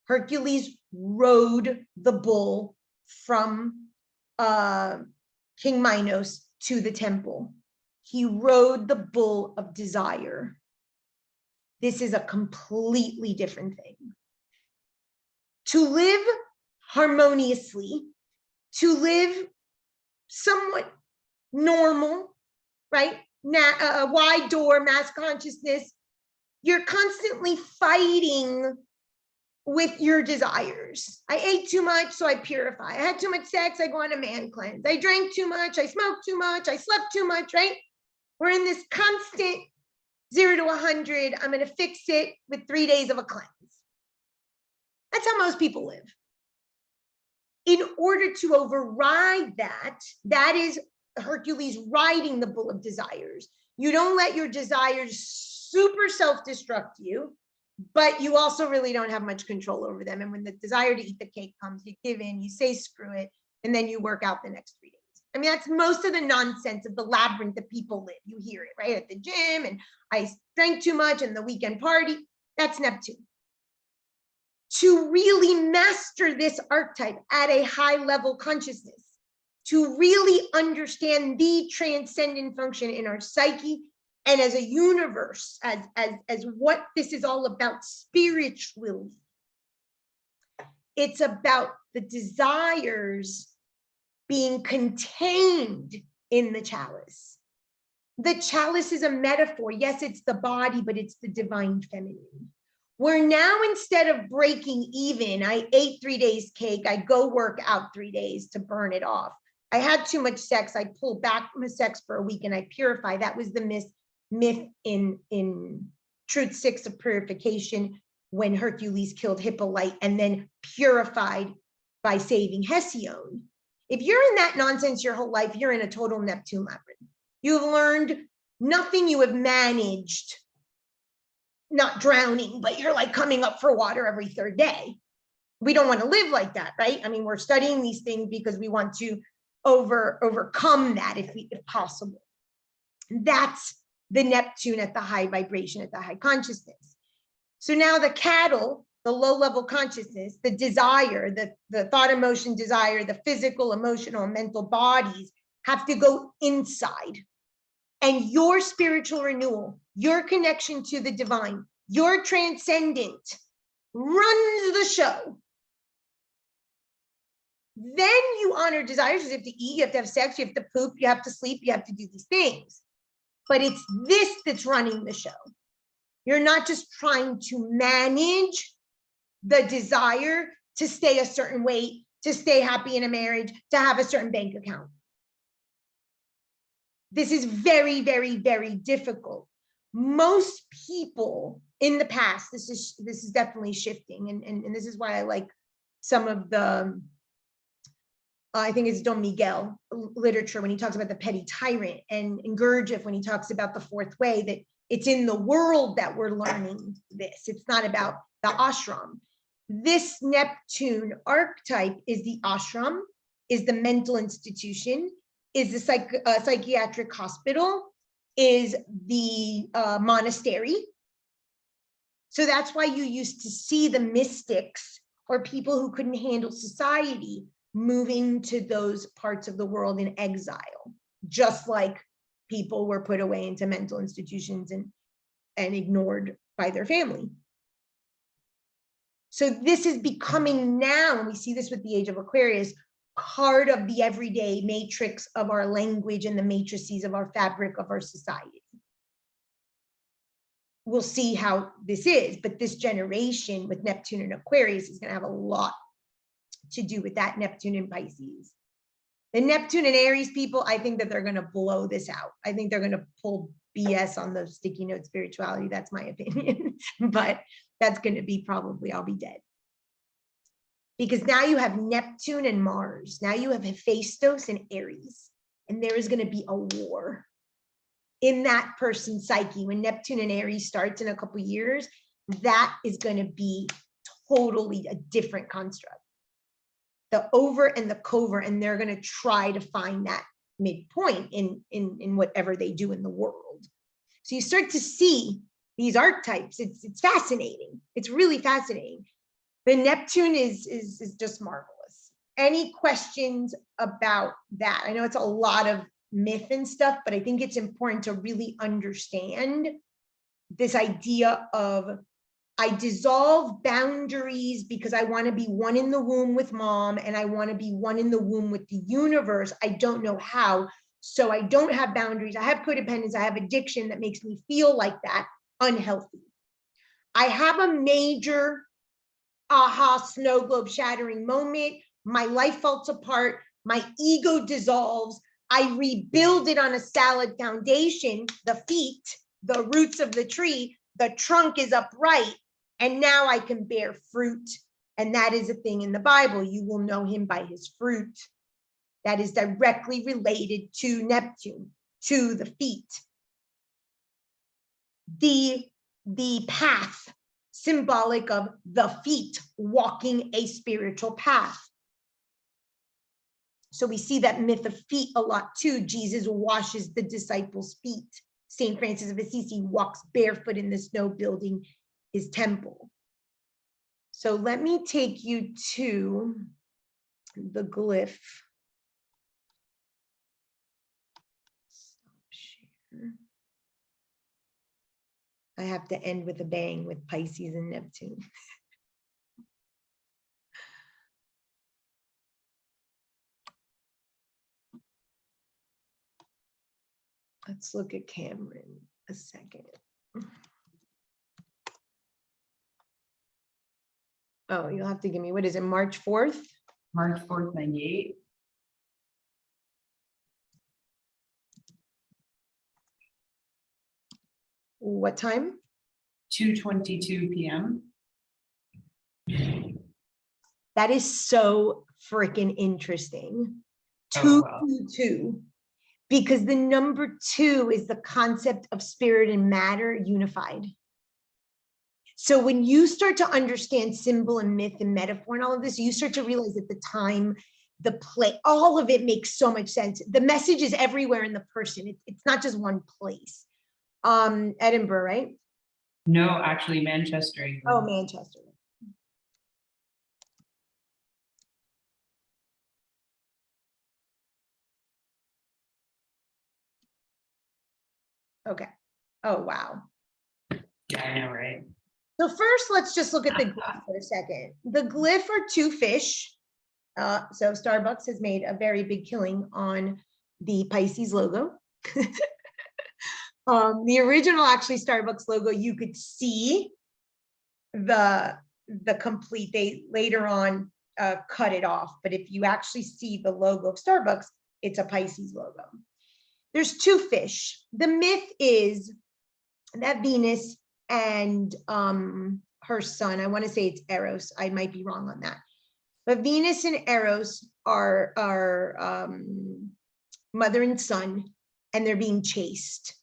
Hercules rode the bull from King Minos to the temple. He rode the bull of desire. This is a completely different thing. To live harmoniously, to live somewhat normal, right? A wide door, mass consciousness, you're constantly fighting with your desires. I ate too much, so I purify. I had too much sex, I go on a man cleanse. I drank too much, I smoked too much, I slept too much, right? We're in this constant 0 to 100. I'm going to fix it with 3 days of a cleanse. That's how most people live. In order to override that, that is Hercules riding the bull of desires. You don't let your desires super self-destruct you, but you also really don't have much control over them. And when the desire to eat the cake comes, you give in, you say screw it, and then you work out the next 3 days. I mean, that's most of the nonsense of the labyrinth that people live. You hear it, right? At the gym, and I drank too much and the weekend party. That's Neptune. To really master this archetype at a high level consciousness, to really understand the transcendent function in our psyche and as a universe, as what this is all about spiritually. It's about the desires being contained in the chalice. The chalice is a metaphor. Yes, it's the body, but it's the divine feminine. Where now, instead of breaking even, I ate 3 days cake, I go work out 3 days to burn it off. I had too much sex, I pull back from sex for a week and I purify. That was the myth in Truth 6 of purification, when Hercules killed Hippolyte and then purified by saving Hesione. If you're in that nonsense your whole life, you're in a total Neptune labyrinth. You have learned nothing, you have managed, not drowning, but you're like coming up for water every third day. We don't want to live like that, right? I mean, we're studying these things because we want to overcome that if possible. That's the Neptune at the high vibration, at the high consciousness. So now the cattle, the low-level consciousness, the desire, the thought, emotion, desire, the physical, emotional, and mental bodies have to go inside. And your spiritual renewal, your connection to the divine, your transcendent runs the show. Then you honor desires. You have to eat, you have to have sex, you have to poop, you have to sleep, you have to do these things. But it's this that's running the show. You're not just trying to manage the desire to stay a certain weight, to stay happy in a marriage, to have a certain bank account. This is very, very, very difficult. Most people in the past, this is definitely shifting, and this is why I like some of the, I think it's Don Miguel literature when he talks about the petty tyrant, and Gurdjieff when he talks about the fourth way, that it's in the world that we're learning this. It's not about the ashram. This Neptune archetype is the ashram, is the mental institution, is the psychiatric hospital, is the monastery. So that's why you used to see the mystics or people who couldn't handle society moving to those parts of the world in exile, just like people were put away into mental institutions and ignored by their family. So this is becoming now, and we see this with the age of Aquarius, part of the everyday matrix of our language and the matrices of our fabric of our society. We'll see how this is, but this generation with Neptune and Aquarius is going to have a lot to do with that, Neptune and Pisces. The Neptune and Aries people, I think that they're going to blow this out. I think they're going to pull BS on those sticky note spirituality. That's my opinion, but that's going to be probably, I'll be dead. Because now you have Neptune and Mars. Now you have Hephaestus and Aries, and there is going to be a war in that person's psyche. When Neptune and Aries starts in a couple of years, that is going to be totally a different construct. The over and the covert, and they're going to try to find that midpoint in whatever they do in the world. So you start to see these archetypes. It's fascinating. It's really fascinating. The Neptune is just marvelous. Any questions about that? I know it's a lot of myth and stuff, but I think it's important to really understand this idea of, I dissolve boundaries because I want to be one in the womb with mom, and I want to be one in the womb with the universe. I don't know how, so I don't have boundaries. I have codependence. I have addiction that makes me feel like that, unhealthy. I have a major aha, snow globe shattering moment. My life falls apart. My ego dissolves. I rebuild it on a solid foundation, the feet, the roots of the tree, the trunk is upright, and now I can bear fruit. And that is a thing in the Bible. You will know him by his fruit. That is directly related to Neptune, to the feet. The path, symbolic of the feet walking a spiritual path. So we see that myth of feet a lot too. Jesus washes the disciples' feet. St. Francis of Assisi walks barefoot in the snow building his temple. So let me take you to the glyph. Stop share. I have to end with a bang with Pisces and Neptune. Let's look at Cameron a second. Oh, you'll have to give me, what is it, March 4th? March 4th, 98. What time? 2:22 p.m. That is so freaking interesting. Oh, wow. 222. Because the number 2 is the concept of spirit and matter unified. So when you start to understand symbol and myth and metaphor and all of this, you start to realize that the time, the play, all of it makes so much sense. The message is everywhere in the person. It's not just one place. Edinburgh, right? No, actually Manchester, England. Oh, Manchester. Okay. Oh, wow. Yeah, I know, right? So first, let's just look at the glyph for a second. The glyph are 2 fish. So Starbucks has made a very big killing on the Pisces logo. The original actually Starbucks logo, you could see the complete, they later on cut it off. But if you actually see the logo of Starbucks, it's a Pisces logo. There's 2 fish. The myth is that Venus and her son, I want to say it's Eros, I might be wrong on that, but Venus and Eros are mother and son, and they're being chased,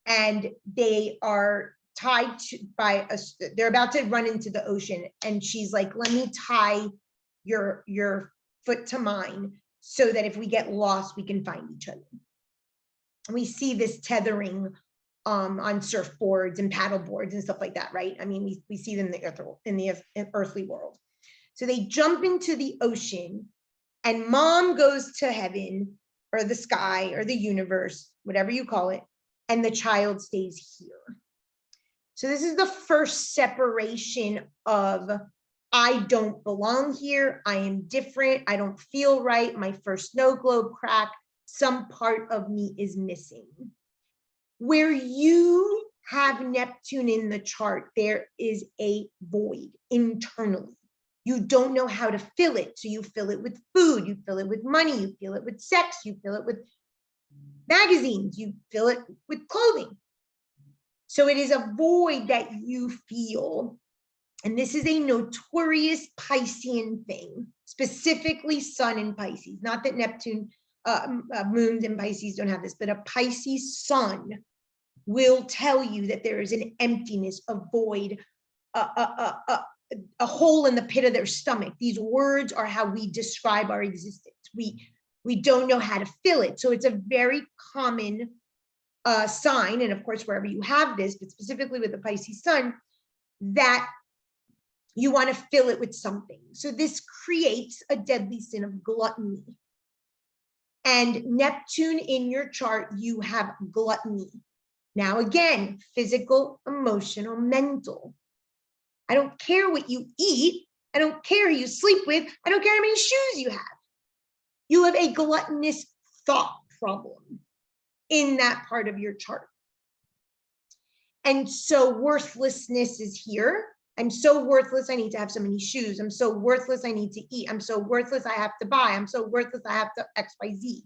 and they are tied to, by a, they're about to run into the ocean, and she's like, let me tie your foot to mine so that if we get lost we can find each other. We see this tethering on surfboards and paddle boards and stuff like that, right? I mean, we see them in the earthly world. So they jump into the ocean, and mom goes to heaven or the sky or the universe, whatever you call it, and the child stays here. So this is the first separation of, I don't belong here, I am different, I don't feel right, my first snow globe crack, some part of me is missing. Where you have Neptune in the chart, there is a void internally. You don't know how to fill it. So you fill it with food, you fill it with money, you fill it with sex, you fill it with magazines, you fill it with clothing. So it is a void that you feel. And this is a notorious Piscean thing, specifically Sun in Pisces. Not that Neptune, moons in Pisces don't have this, but a Pisces Sun will tell you that there is an emptiness, a void, a hole in the pit of their stomach. These words are how we describe our existence. We don't know how to fill it. So it's a very common sign, and of course, wherever you have this, but specifically with the Pisces Sun, that you want to fill it with something. So this creates a deadly sin of gluttony. And Neptune in your chart, you have gluttony. Now, again, physical, emotional, mental. I don't care what you eat. I don't care who you sleep with. I don't care how many shoes you have. You have a gluttonous thought problem in that part of your chart. And so worthlessness is here. I'm so worthless, I need to have so many shoes. I'm so worthless, I need to eat. I'm so worthless, I have to buy. I'm so worthless, I have to XYZ.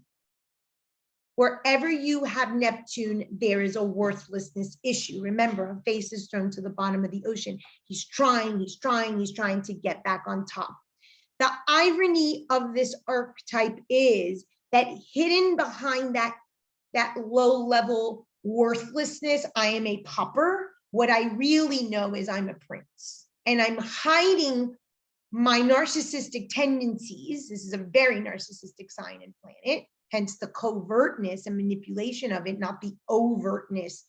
Wherever you have Neptune, there is a worthlessness issue. Remember, a face is thrown to the bottom of the ocean. He's trying to get back on top. The irony of this archetype is that hidden behind that low level worthlessness, I am a pauper, what I really know is I'm a prince. And I'm hiding my narcissistic tendencies, this is a very narcissistic sign and planet, hence the covertness and manipulation of it, not the overtness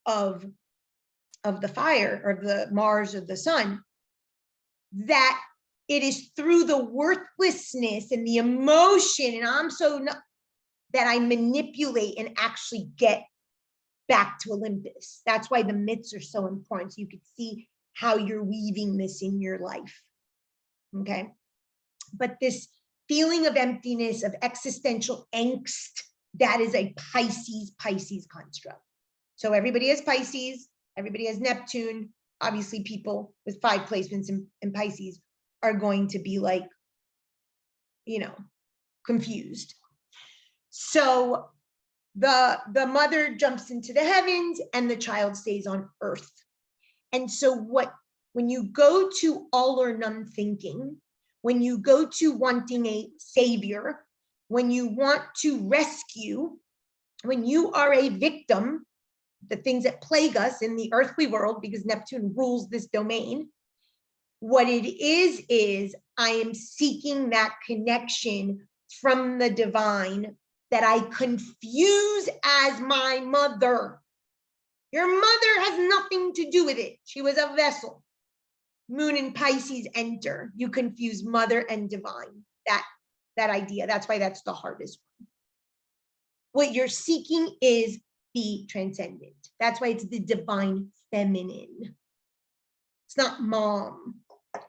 of the fire or the Mars or the sun, that it is through the worthlessness and the emotion, and I'm so not, that I manipulate and actually get back to Olympus. That's why the myths are so important. So you could see how you're weaving this in your life. Okay. But this feeling of emptiness, of existential angst, that is a Pisces construct. So everybody has Pisces, everybody has Neptune. Obviously, people with 5 placements in Pisces are going to be like, you know, confused. So the mother jumps into the heavens and the child stays on earth. And so when you go to all or none thinking, when you go to wanting a savior, when you want to rescue, when you are a victim, the things that plague us in the earthly world, because Neptune rules this domain, what it is I am seeking that connection from the divine that I confuse as my mother. Your mother has nothing to do with it. She was a vessel. Moon and Pisces enter. You confuse mother and divine. That idea. That's why that's the hardest one. What you're seeking is the transcendent. That's why it's the divine feminine. It's not mom.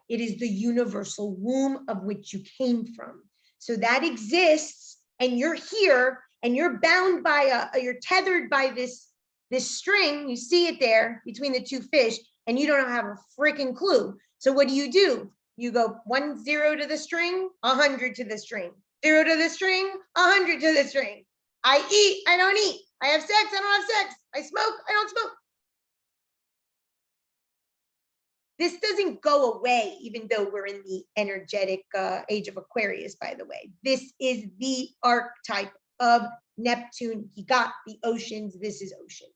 It is the universal womb of which you came from. So that exists, and you're here, and you're bound by you're tethered by this string. You see it there between the 2 fish, and you don't have a freaking clue. So what do? You go 1 0 to the string, 100 to the string, 0 to the string, 100 to the string. I eat, I don't eat. I have sex, I don't have sex. I smoke, I don't smoke. This doesn't go away, even though we're in the energetic age of Aquarius, by the way. This is the archetype of Neptune. He got the oceans. This is ocean.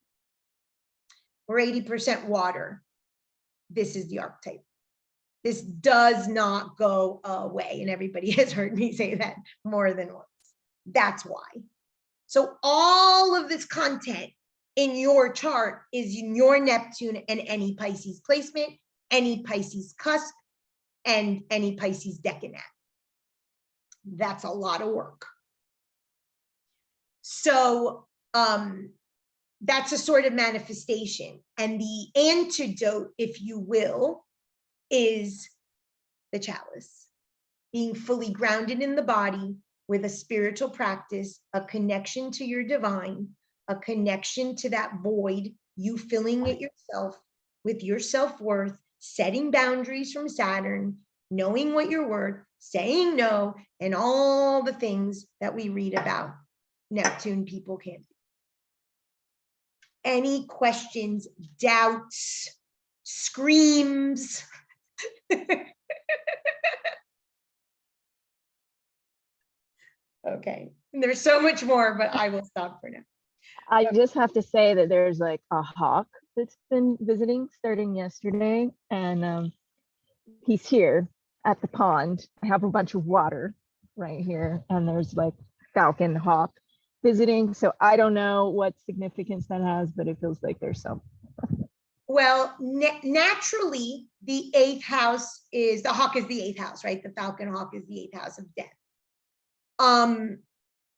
We're 80% water. This is the archetype. This does not go away. And everybody has heard me say that more than once. That's why. So all of this content in your chart is in your Neptune and any Pisces placement, any Pisces cusp, and any Pisces decanat. That's a lot of work. So that's a sort of manifestation. And the antidote, if you will, is the chalice. Being fully grounded in the body with a spiritual practice, a connection to your divine, a connection to that void, you filling it yourself with your self-worth, setting boundaries from Saturn, knowing what you're worth, saying no, and all the things that we read about Neptune people can't do. Any questions, doubts, screams? Okay, and there's so much more, but I will stop for now. I just have to say that there's like a hawk that's been visiting starting yesterday, and he's here at the pond. I have a bunch of water right here, and there's like falcon hawk visiting. So I don't know what significance that has, but it feels like there's some. Well, naturally, the 8th house is, the hawk is the 8th house, right? The falcon hawk is the 8th house of death.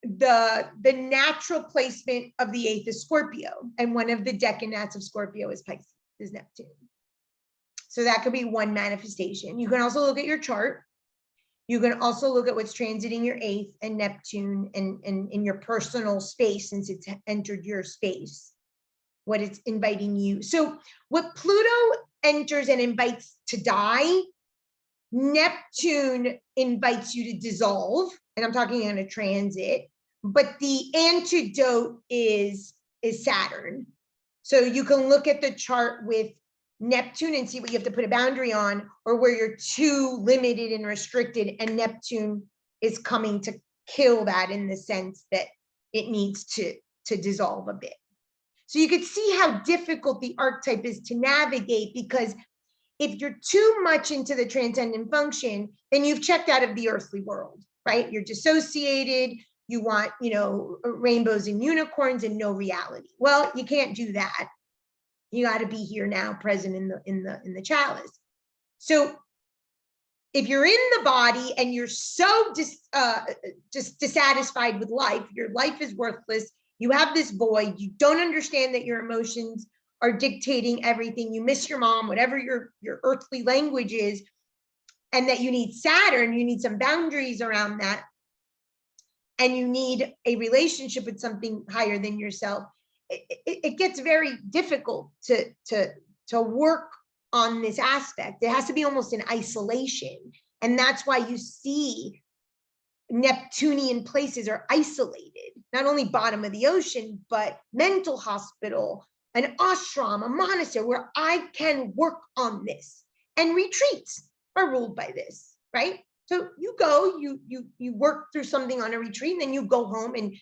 The natural placement of the 8th is Scorpio, and one of the decanats of Scorpio is Pisces, is Neptune. So that could be one manifestation. You can also look at your chart. You can also look at what's transiting your 8th and Neptune and in your personal space, since it's entered your space, what it's inviting you. So what Pluto enters and invites to die, Neptune invites you to dissolve, and I'm talking on a transit, but the antidote is Saturn. So you can look at the chart with Neptune and see what you have to put a boundary on, or where you're too limited and restricted, and Neptune is coming to kill that in the sense that it needs to dissolve a bit. So you could see how difficult the archetype is to navigate, because If you're too much into the transcendent function, then you've checked out of the earthly world, right? You're dissociated. You want, rainbows and unicorns and no reality. Well, you can't do that. You got to be here now, present in the chalice. So if you're in the body and you're so just dissatisfied with life, your life is worthless. You have this void. You don't understand that your emotions are dictating everything. You miss your mom, whatever your earthly language is, and that you need Saturn. You need some boundaries around that, and you need a relationship with something higher than yourself. It gets very difficult to work on this aspect. It has to be almost in isolation. And that's why you see Neptunian places are isolated, not only bottom of the ocean, but mental hospital, an ashram, a monastery where I can work on this. And retreats are ruled by this, right? So you go, you work through something on a retreat, and then you go home, and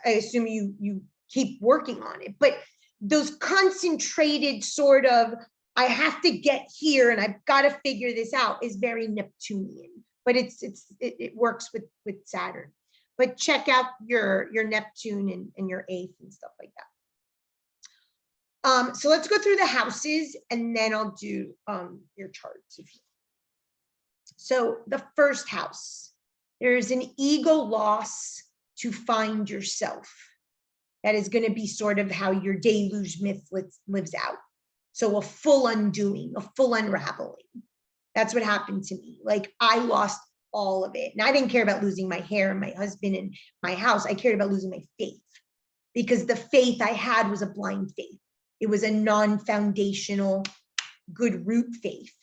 I assume you keep working on it. But those concentrated sort of, I have to get here and I've got to figure this out, is very Neptunian, but it works with Saturn. But check out your Neptune and your 8th and stuff like that. So let's go through the houses, and then I'll do your charts. So the first house, there's an ego loss to find yourself. That is going to be sort of how your deluge myth lives out. So a full undoing, a full unraveling. That's what happened to me. Like, I lost all of it. And I didn't care about losing my hair and my husband and my house. I cared about losing my faith, because the faith I had was a blind faith. It was a non-foundational, good root faith.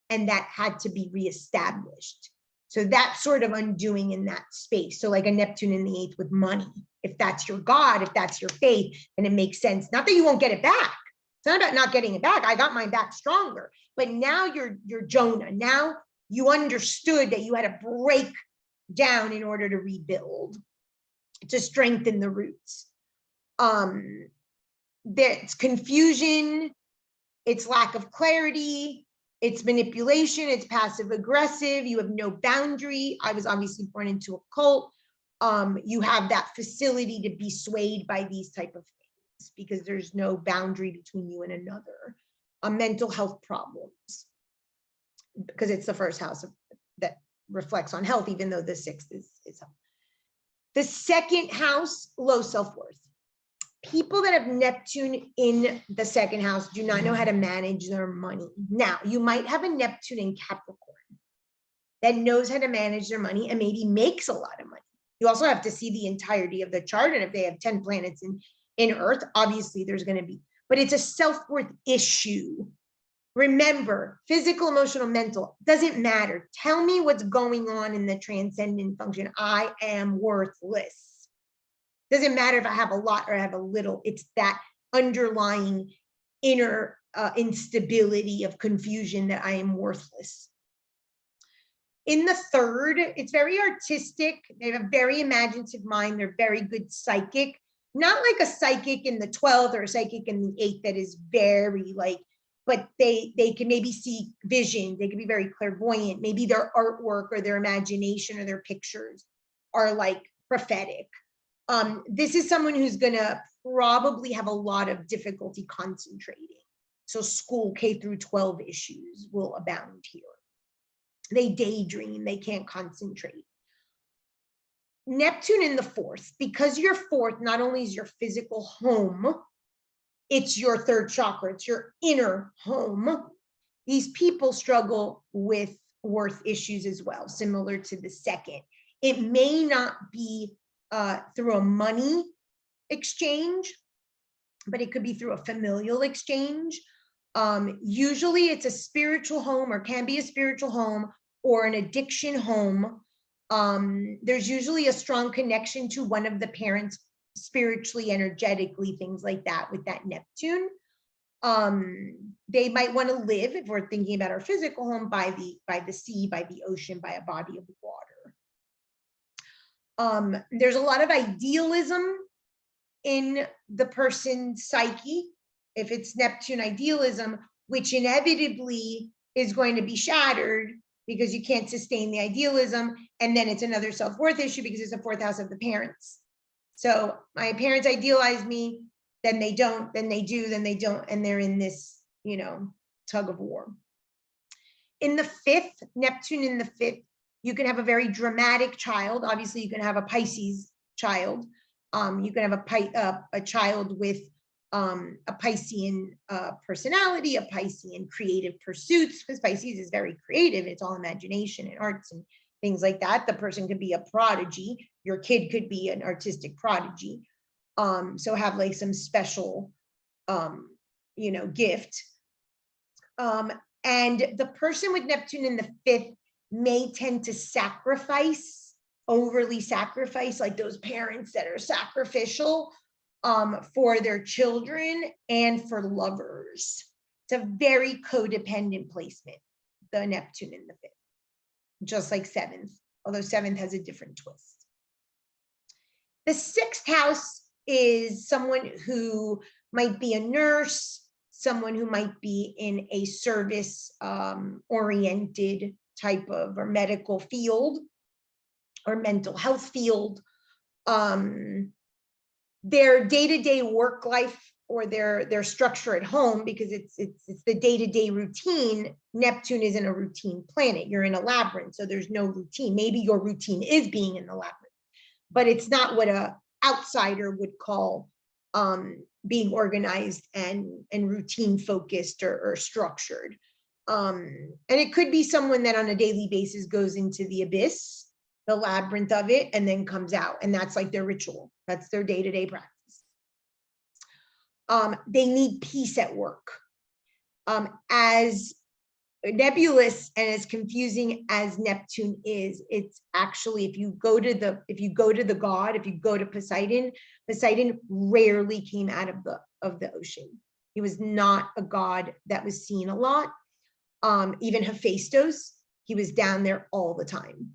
And that had to be reestablished. So that sort of undoing in that space. So like a Neptune in the 8th with money. If that's your God, if that's your faith, then it makes sense. Not that you won't get it back. It's not about not getting it back. I got mine back stronger. But now you're Jonah. Now you understood that you had to break down in order to rebuild, to strengthen the roots. There's confusion, it's lack of clarity, it's manipulation, it's passive aggressive, you have no boundary. I was obviously born into a cult. You have that facility to be swayed by these type of things because there's no boundary between you and another. Mental health problems, because it's the first house that reflects on health, even though the 6th is health. The second house, low self-worth. People that have Neptune in the second house do not know how to manage their money. Now, you might have a Neptune in Capricorn that knows how to manage their money and maybe makes a lot of money. You also have to see the entirety of the chart. And if they have 10 planets in Earth, obviously there's going to be, but it's a self-worth issue. Remember, physical, emotional, mental, doesn't matter. Tell me what's going on in the transcendent function. I am worthless. Doesn't matter if I have a lot or I have a little. It's that underlying inner instability of confusion that I am worthless. In the 3rd, it's very artistic. They have a very imaginative mind. They're very good psychic. Not like a psychic in the 12th or a psychic in the 8th that is very like, but they can maybe see vision. They can be very clairvoyant. Maybe their artwork or their imagination or their pictures are like prophetic. This is someone who's gonna probably have a lot of difficulty concentrating. So school K through 12 issues will abound here. They daydream, they can't concentrate. Neptune in the 4th, because your 4th not only is your physical home, it's your 3rd chakra, it's your inner home. These people struggle with worth issues as well, similar to the 2nd. It may not be through a money exchange, but it could be through a familial exchange. Usually it's a spiritual home, or can be a spiritual home, or an addiction home. There's usually a strong connection to one of the parents spiritually, energetically, things like that with that Neptune. They might want to live, if we're thinking about our physical home, by the sea, by the ocean, by a body of water. There's a lot of idealism in the person's psyche. If it's Neptune idealism, which inevitably is going to be shattered because you can't sustain the idealism. And then it's another self-worth issue because it's the fourth house of the parents. So my parents idealize me, then they don't, then they do, then they don't. And they're in this, you know, tug of war. In the fifth, Neptune in the fifth, you can have a very dramatic child. Obviously, you can have a Pisces child. You can have a child with a Piscean personality, a Piscean creative pursuits, because Pisces is very creative. It's all imagination and arts and things like that. The person could be a prodigy. Your kid could be an artistic prodigy. So have like some special, you know, gift. And the person with Neptune in the fifth may tend to sacrifice, overly sacrifice, like those parents that are sacrificial for their children and for lovers. It's a very codependent placement, the Neptune in the fifth, just like seventh, although seventh has a different twist. The sixth house is someone who might be a nurse, someone who might be in a service oriented type of or medical field or mental health field. Their day-to-day work life or their structure at home, because it's the day-to-day routine. Neptune isn't a routine planet. You're in a labyrinth, so there's no routine. Maybe your routine is being in the labyrinth, but it's not what a outsider would call being organized and routine focused or structured. And it could be someone that on a daily basis goes into the abyss, the labyrinth of it, and then comes out. And that's like their ritual. That's their day-to-day practice. They need peace at work. As nebulous and as confusing as Neptune is, it's actually, if you go to the god, if you go to Poseidon rarely came out of the ocean. He was not a god that was seen a lot. Even Hephaestus, he was down there all the time.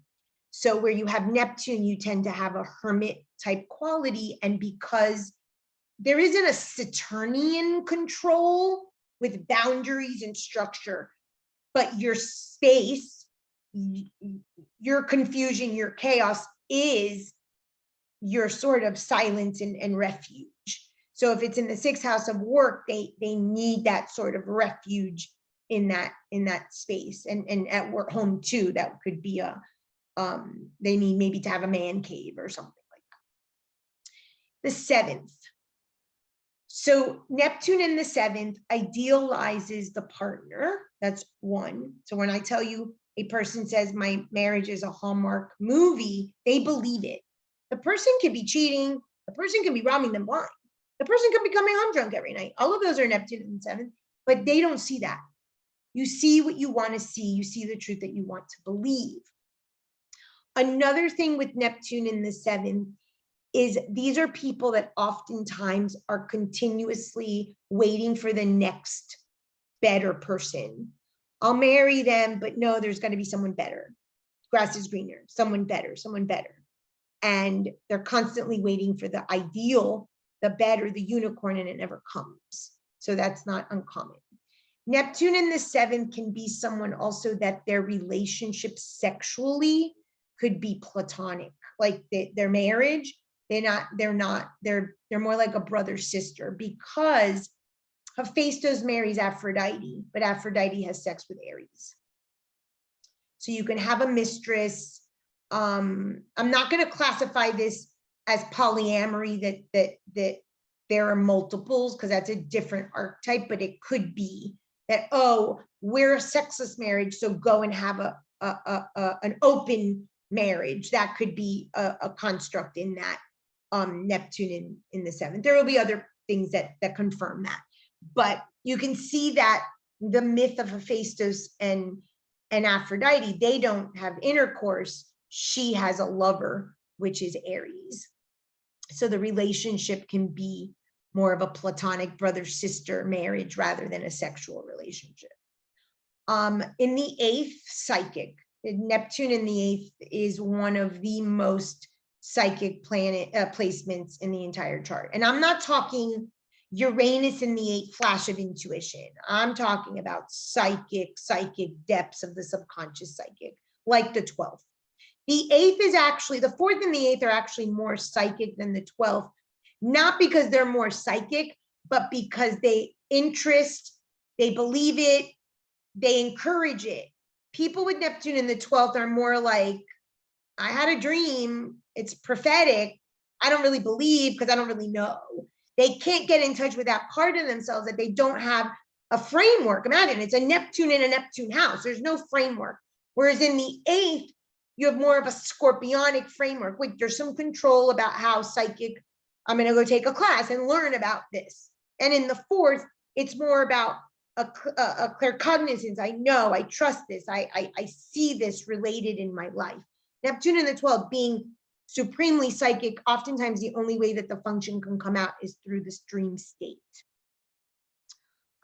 So where you have Neptune, you tend to have a hermit type quality. And because there isn't a Saturnian control with boundaries and structure, but your space, your confusion, your chaos is your sort of silence and refuge. So if it's in the sixth house of work, they need that sort of refuge in that space. And at work, home too, that could be they need maybe to have a man cave or something like that. The seventh. So Neptune in the seventh idealizes the partner. That's one. So when I tell you a person says my marriage is a Hallmark movie, they believe it. The person could be cheating. The person can be robbing them blind. The person could be coming home drunk every night. All of those are Neptune in the seventh, but they don't see that. You see what you want to see. You see the truth that you want to believe. Another thing with Neptune in the seventh is these are people that oftentimes are continuously waiting for the next better person. I'll marry them, but no, there's going to be someone better. Grass is greener, someone better, someone better. And they're constantly waiting for the ideal, the better, the unicorn, and it never comes. So that's not uncommon. Neptune in the seventh can be someone also that their relationship sexually could be platonic, like their marriage. They're more like a brother sister, because Hephaestus marries Aphrodite, but Aphrodite has sex with Aries. So you can have a mistress. I'm not going to classify this as polyamory, that there are multiples, because that's a different archetype, but it could be that, oh, we're a sexless marriage, so go and have an open marriage. That could be a construct in that Neptune in the seventh. There will be other things that confirm that, but you can see that the myth of Hephaestus and Aphrodite, they don't have intercourse. She has a lover, which is Aries. So the relationship can be more of a platonic brother-sister marriage rather than a sexual relationship. In the eighth, psychic. Neptune in the eighth is one of the most psychic planet placements in the entire chart. And I'm not talking, Uranus in the 8th, flash of intuition. I'm talking about psychic depths of the subconscious psychic, like the 12th. The 8th is actually, the 4th and the 8th are actually more psychic than the 12th, not because they're more psychic, but because they interest, they believe it, they encourage it. People with Neptune in the 12th are more like, I had a dream, it's prophetic. I don't really believe because I don't really know. They can't get in touch with that part of themselves that they don't have a framework. Imagine it's a Neptune in a Neptune house. There's no framework. Whereas in the 8th, you have more of a scorpionic framework. Wait, there's some control about how psychic, I'm going to go take a class and learn about this. And in the 4th, it's more about a claircognizance. I know, I trust this. I see this related in my life. Neptune in the 12th being supremely psychic, oftentimes the only way that the function can come out is through this dream state.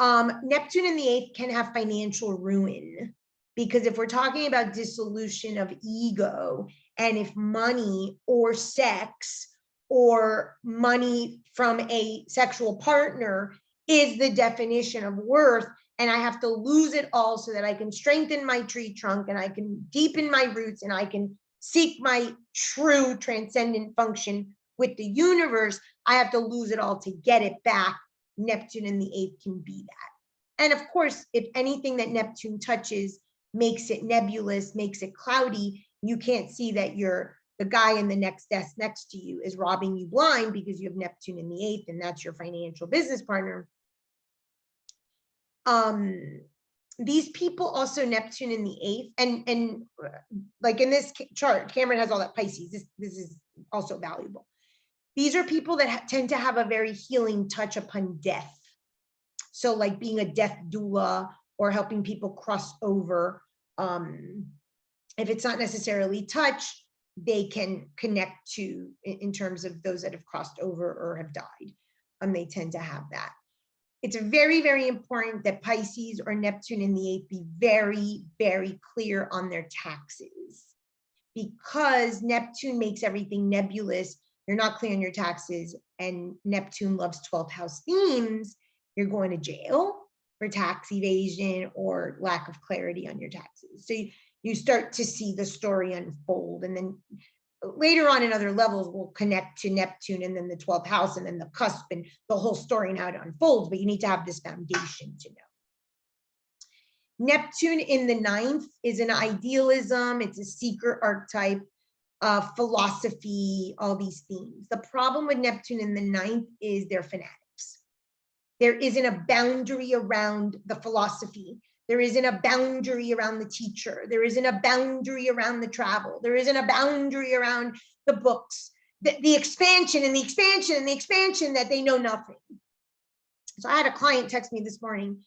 Neptune in the 8th can have financial ruin, because if we're talking about dissolution of ego, and if money or sex or money from a sexual partner is the definition of worth, and I have to lose it all so that I can strengthen my tree trunk and I can deepen my roots and I can seek my true transcendent function with the universe, I have to lose it all to get it back. Neptune in the 8th can be that. And of course, if anything that Neptune touches makes it nebulous, makes it cloudy, you can't see that the guy in the next desk next to you is robbing you blind because you have Neptune in the 8th and that's your financial business partner. These people also Neptune in the 8th, and like in this chart, Cameron has all that Pisces. This is also valuable. These are people that tend to have a very healing touch upon death. So like being a death doula or helping people cross over. If it's not necessarily touch, they can connect to in terms of those that have crossed over or have died. They tend to have that. It's very, very important that Pisces or Neptune in the 8th be very, very clear on their taxes, because Neptune makes everything nebulous. You're not clear on your taxes, and Neptune loves 12th house themes. You're going to jail for tax evasion or lack of clarity on your taxes. So you start to see the story unfold, and then later on in other levels, we'll connect to Neptune and then the 12th house and then the cusp and the whole story and how it unfolds, but you need to have this foundation to know. Neptune in the 9th is an idealism. It's a seeker archetype, philosophy, all these themes. The problem with Neptune in the 9th is they're fanatics. There isn't a boundary around the philosophy. There isn't a boundary around the teacher. There isn't a boundary around the travel. There isn't a boundary around the books, the expansion and the expansion and the expansion that they know nothing. So I had a client text me this morning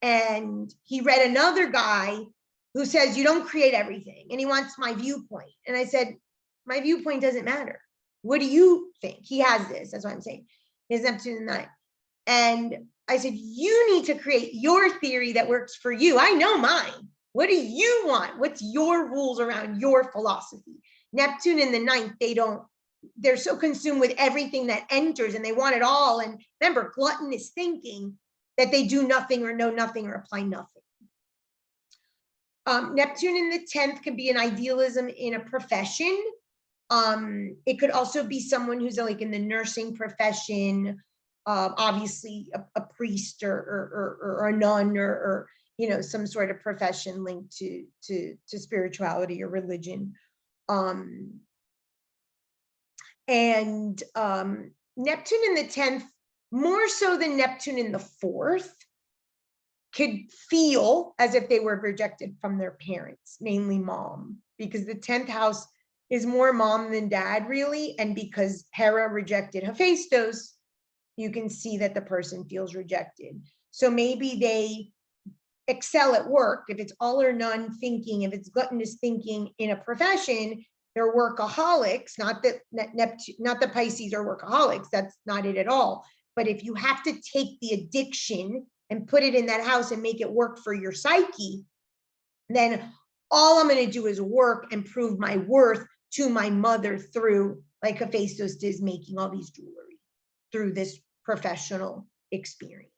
and he read another guy who says, you don't create everything. And he wants my viewpoint. And I said, my viewpoint doesn't matter. What do you think? He has this, that's what I'm saying. He has Neptune in the 9th. And I said, you need to create your theory that works for you. I know mine. What do you want? What's your rules around your philosophy? Neptune in the 9th, they're so consumed with everything that enters and they want it all. And remember, gluttonous thinking that they do nothing or know nothing or apply nothing. Neptune in the 10th can be an idealism in a profession. It could also be someone who's like in the nursing profession, obviously a priest or a nun or you know, some sort of profession linked to spirituality or religion. Neptune in the 10th, more so than Neptune in the 4th, could feel as if they were rejected from their parents, mainly mom, because the 10th house is more mom than dad, really. And because Hera rejected Hephaestus, you can see that the person feels rejected. So maybe they excel at work. If it's all or none thinking, if it's gluttonous thinking in a profession, they're workaholics. Not that Pisces are workaholics. That's not it at all. But if you have to take the addiction and put it in that house and make it work for your psyche, then all I'm going to do is work and prove my worth to my mother through, like Hephaestus is making all these jewelry, through this professional experience.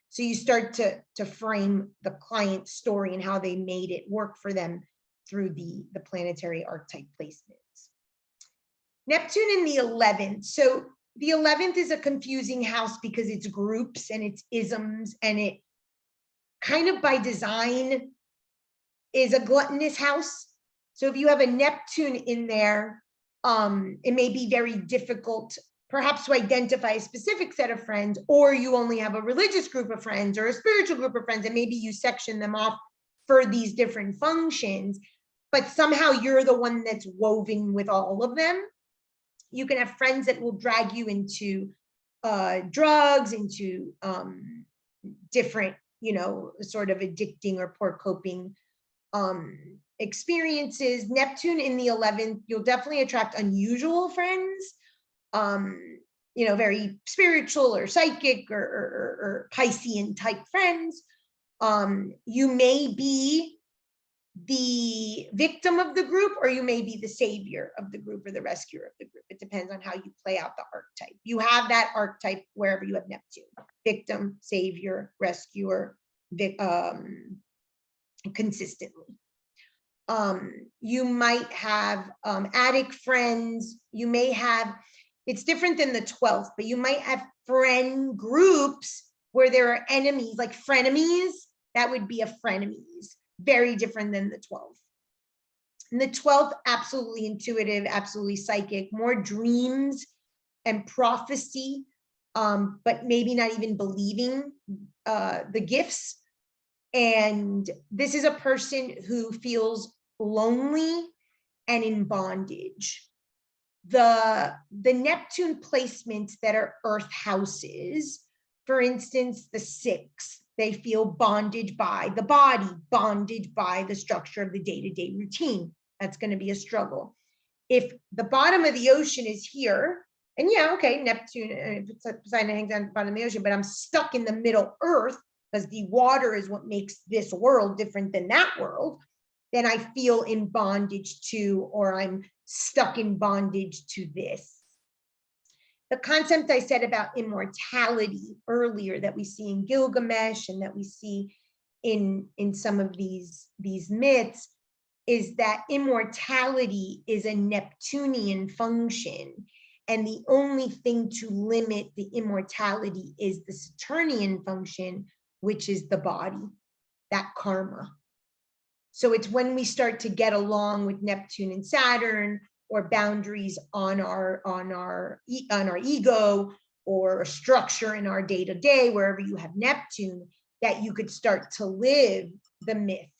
So you start to frame the client's story and how they made it work for them through the planetary archetype placements. Neptune in the 11th. So the 11th is a confusing house because it's groups and it's isms, and it kind of by design is a gluttonous house. So if you have a Neptune in there, it may be very difficult perhaps to identify a specific set of friends, or you only have a religious group of friends or a spiritual group of friends, and maybe you section them off for these different functions, but somehow you're the one that's woven with all of them. You can have friends that will drag you into drugs, into different, sort of addicting or poor coping experiences. Neptune in the 11th, you'll definitely attract unusual friends, very spiritual or psychic or Piscean type friends. You may be the victim of the group, or you may be the savior of the group or the rescuer of the group. It depends on how you play out the archetype. You have that archetype wherever you have Neptune: victim, savior, rescuer, consistently. You might have addict friends. You may have, it's different than the 12th, but you might have friend groups where there are enemies, like frenemies. That would be a frenemies. Very different than the 12th. And the 12th, absolutely intuitive, absolutely psychic, more dreams and prophecy, but maybe not even believing the gifts. And this is a person who feels lonely and in bondage. The Neptune placements that are earth houses, for instance, the 6th, they feel bondage by the body, bondage by the structure of the day-to-day routine. That's going to be a struggle. If the bottom of the ocean is here, and Neptune, if it's Poseidon hangs down at the bottom of the ocean, but I'm stuck in the middle earth because the water is what makes this world different than that world, then I feel in bondage to, or I'm stuck in bondage to this. The concept I said about immortality earlier that we see in Gilgamesh and that we see in some of these myths is that immortality is a Neptunian function. And the only thing to limit the immortality is the Saturnian function, which is the body, that karma. So it's when we start to get along with Neptune and Saturn, or boundaries on our ego, or a structure in our day-to-day, wherever you have Neptune, that you could start to live the myth,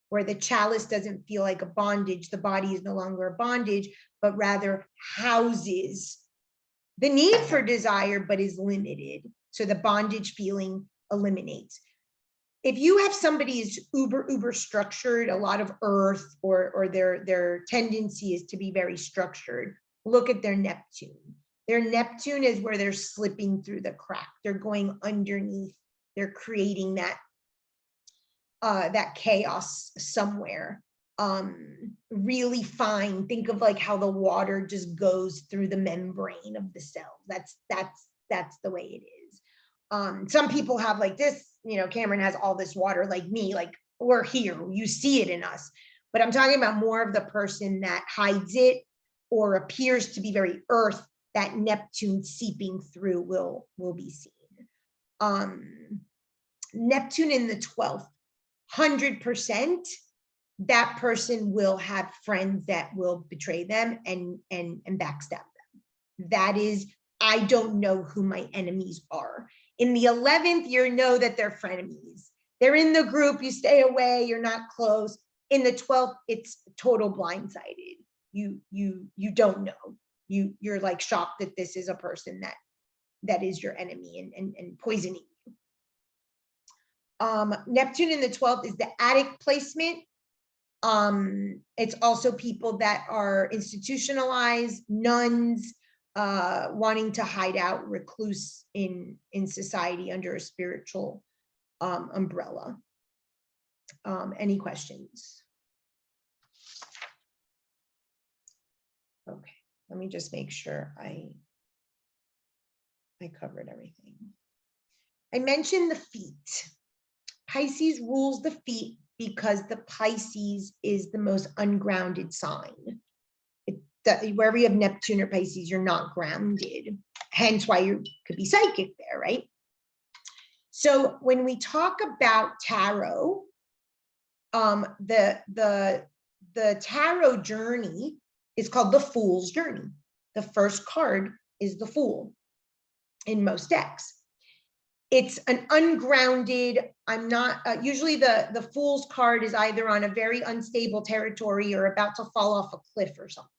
where the chalice doesn't feel like a bondage, the body is no longer a bondage, but rather houses the need for desire, but is limited. So the bondage feeling eliminates. If you have somebody who's uber structured, a lot of earth, or their tendency is to be very structured, look at their Neptune. Their Neptune is where they're slipping through the crack. They're going underneath. They're creating that chaos somewhere. Really fine. Think of like how the water just goes through the membrane of the cell. That's the way it is. Some people have like this, Cameron has all this water like me, like we're here, you see it in us. But I'm talking about more of the person that hides it or appears to be very earth, that Neptune seeping through will be seen. Neptune in the 12th, 100%, that person will have friends that will betray them and backstab them. That is, I don't know who my enemies are. In the 11th, you know that they're frenemies. They're in the group, you stay away, you're not close. In the 12th, it's total blindsided. You don't know. You're like shocked that this is a person that is your enemy and poisoning you. Neptune in the 12th is the addict placement. It's also people that are institutionalized, nuns, wanting to hide out, recluse in society under a spiritual umbrella. Any questions? Okay, let me just make sure I covered everything. I mentioned the feet. Pisces rules the feet because the Pisces is the most ungrounded sign. Wherever you have Neptune or Pisces, you're not grounded. Hence why you could be psychic there, right? So when we talk about tarot, the tarot journey is called the Fool's Journey. The first card is the Fool in most decks. It's an ungrounded, I'm not, usually the Fool's card is either on a very unstable territory or about to fall off a cliff or something.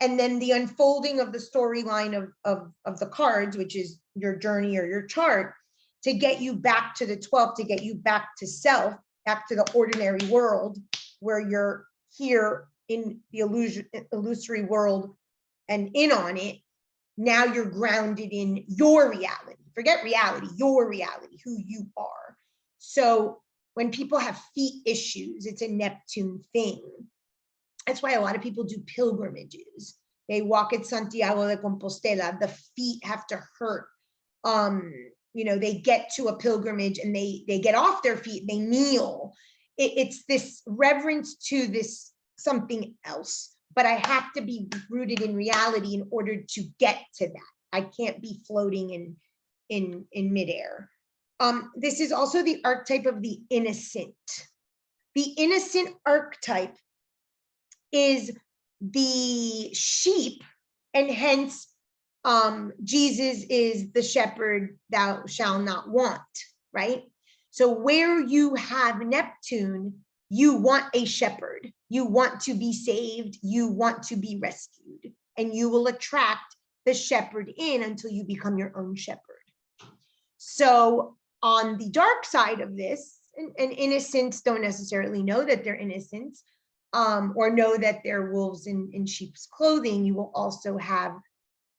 And then the unfolding of the storyline of the cards, which is your journey or your chart, to get you back to the 12th, to get you back to self, back to the ordinary world, where you're here in the illusory world and in on it. Now you're grounded in your reality. Forget reality, your reality, who you are. So when people have feet issues, it's a Neptune thing. That's why a lot of people do pilgrimages. They walk at Santiago de Compostela. The feet have to hurt. You know, they get to a pilgrimage and they get off their feet, they kneel. It's this reverence to this something else, but I have to be rooted in reality in order to get to that. I can't be floating in midair. This is also the archetype of the innocent. The innocent archetype is the sheep, and hence Jesus is the shepherd thou shalt not want, right? So where you have Neptune, you want a shepherd, you want to be saved, you want to be rescued, and you will attract the shepherd in until you become your own shepherd. So on the dark side of this, and innocents don't necessarily know that they're innocents, or know that they're wolves in sheep's clothing. You will also have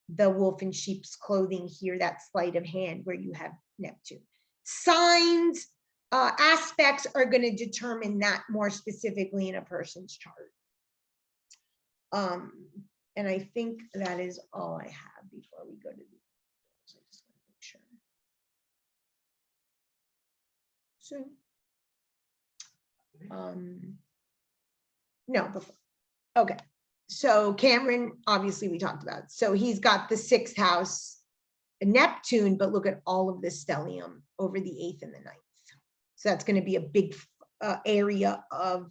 the wolf in sheep's clothing here, that sleight of hand where you have Neptune. Signs, aspects are going to determine that more specifically in a person's chart. And I think that is all I have before we go to the, so I just want to make sure. So, no, before. Okay. So Cameron, obviously we talked about. So he's got the 6th house, Neptune, but look at all of this stellium over the 8th and the 9th. So that's going to be a big area of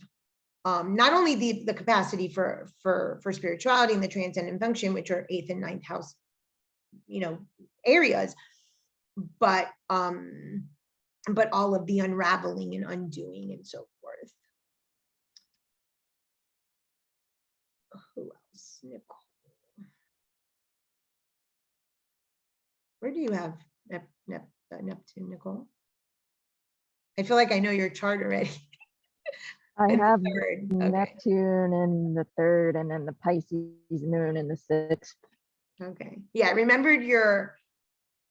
not only the capacity for spirituality and the transcendent function, which are 8th and 9th house, you know, areas, but all of the unraveling and undoing and so forth. Who else? Nicole. Where do you have Neptune, Nicole? I feel like I know your chart already. I have Okay. Neptune in the 3rd, and then the Pisces moon in the 6th. Okay. Yeah, I remembered your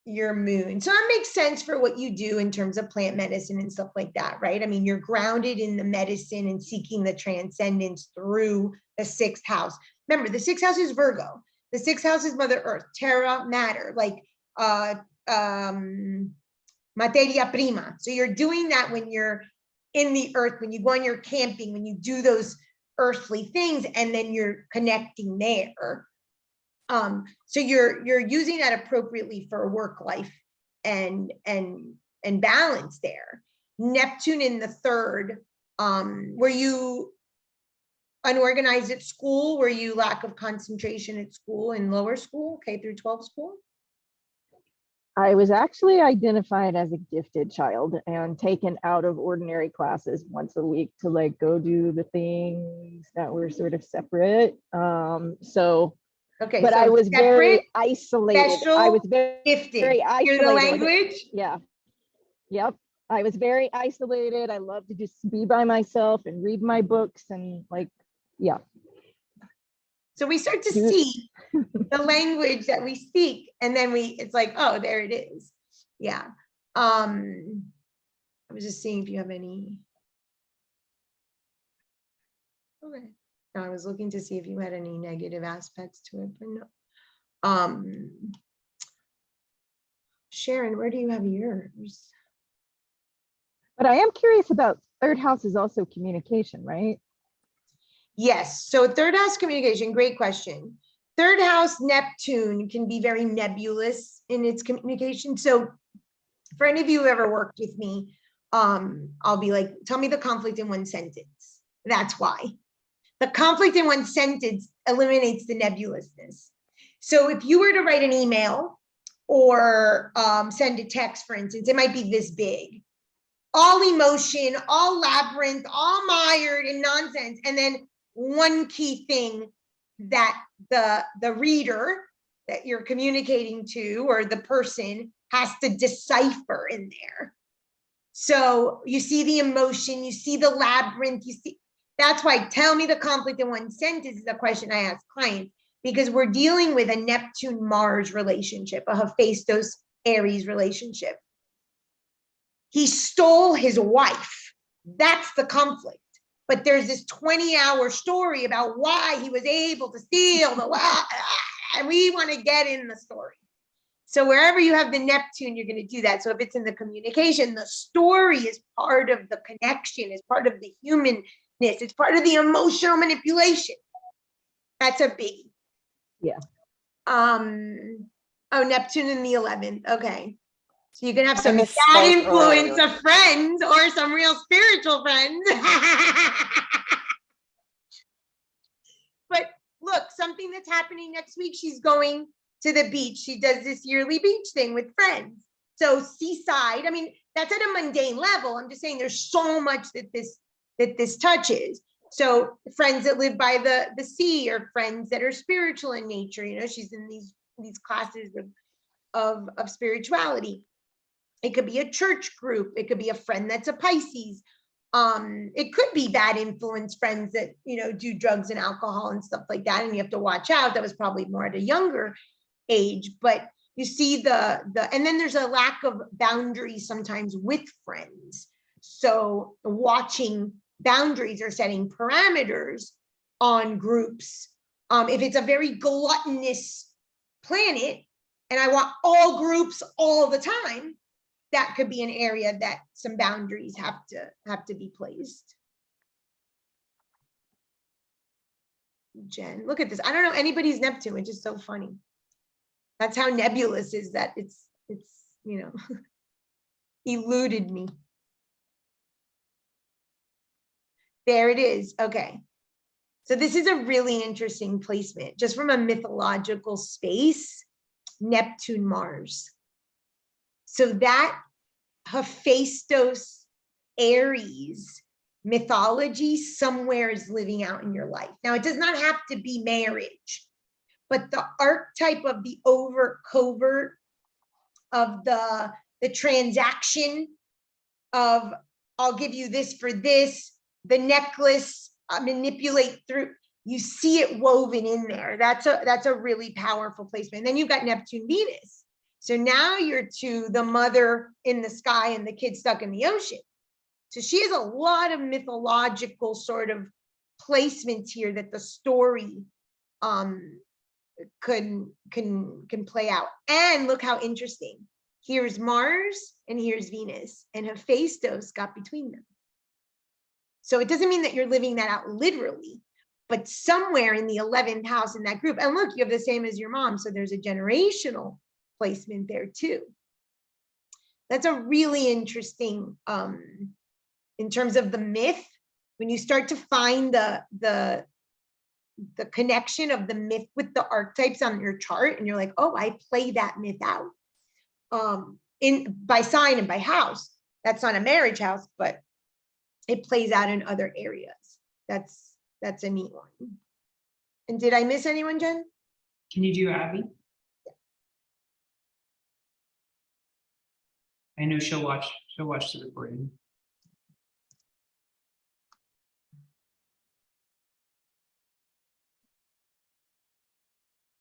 moon. So that makes sense for what you do in terms of plant medicine and stuff like that, right? I mean, you're grounded in the medicine and seeking the transcendence through the 6th house. Remember, the 6th house is Virgo. The 6th house is Mother Earth, Terra, matter, like materia prima. So you're doing that when you're in the earth, when you go on your camping, when you do those earthly things, and then you're connecting there. So you're using that appropriately for work life and balance there. Neptune in the 3rd, were you unorganized at school? Were you lack of concentration at school, in lower school, K through 12 school? I was actually identified as a gifted child and taken out of ordinary classes once a week to like go do the things that were sort of separate. Okay, but so I was separate, very isolated. special, I was very gifted. isolated. Hear the language? Yeah. Yep. I was very isolated. I love to just be by myself and read my books and like, yeah. So we start to see the language that we speak, and then it's like, oh, there it is. Yeah. I was just seeing if you have any. Okay. No, I was looking to see if you had any negative aspects to it, but no. Sharon, where do you have yours? But I am curious about third house is also communication, right? Yes, so third house communication, great question. Third house Neptune can be very nebulous in its communication. So for any of you who ever worked with me, I'll be like, tell me the conflict in one sentence. That's why. The conflict in one sentence eliminates the nebulousness. So if you were to write an email or send a text, for instance, it might be this big. All emotion, all labyrinth, all mired in nonsense. And then one key thing that the reader that you're communicating to or the person has to decipher in there. So you see the emotion, you see the labyrinth, you see, that's why tell me the conflict in one sentence is a question I ask clients, because we're dealing with a Neptune-Mars relationship, a Hephaestus-Aries relationship. He stole his wife. That's the conflict. But there's this 20-hour story about why he was able to steal the wife, and we want to get in the story. So wherever you have the Neptune, you're going to do that. So if it's in the communication, the story is part of the connection, is part of the humanness, it's part of the emotional manipulation. That's a biggie. Yeah. Oh, Neptune in the 11th. Okay. So you can have some I bad misspoke influence earlier. of friends or some real spiritual friends. But look, something that's happening next week, she's going to the beach. She does this yearly beach thing with friends. So seaside, I mean, that's at a mundane level. I'm just saying there's so much that this touches. So friends that live by the sea or friends that are spiritual in nature, you know, she's in these classes of spirituality. It could be a church group. It could be a friend that's a Pisces. It could be bad influence friends that, you know, do drugs and alcohol and stuff like that. And you have to watch out. That was probably more at a younger age, but you see and then there's a lack of boundaries sometimes with friends. So watching boundaries or setting parameters on groups. If it's a very gluttonous planet and I want all groups all the time, that could be an area that some boundaries have to be placed. Jen, look at this. I don't know anybody's Neptune, which is so funny. That's how nebulous is that it's you know, eluded me. There it is. Okay. So this is a really interesting placement, just from a mythological space, Neptune, Mars. So that Hephaestus, Aries mythology somewhere is living out in your life. Now, it does not have to be marriage, but the archetype of the covert of the transaction of I'll give you this for this, the necklace, manipulate through, you see it woven in there. That's a really powerful placement. And then you've got Neptune, Venus. So now you're to the mother in the sky and the kid stuck in the ocean. So she has a lot of mythological sort of placements here that the story can play out. And look how interesting. Here's Mars and here's Venus, and Hephaestus got between them. So it doesn't mean that you're living that out literally, but somewhere in the 11th house in that group. And look, you have the same as your mom. So there's a generational placement there too. That's a really interesting, in terms of the myth, when you start to find the connection of the myth with the archetypes on your chart, and you're like, oh, I play that myth out by sign and by house. That's not a marriage house, but it plays out in other areas. That's a neat one. And did I miss anyone, Jen? Can you do Abby? I know she'll watch the recording.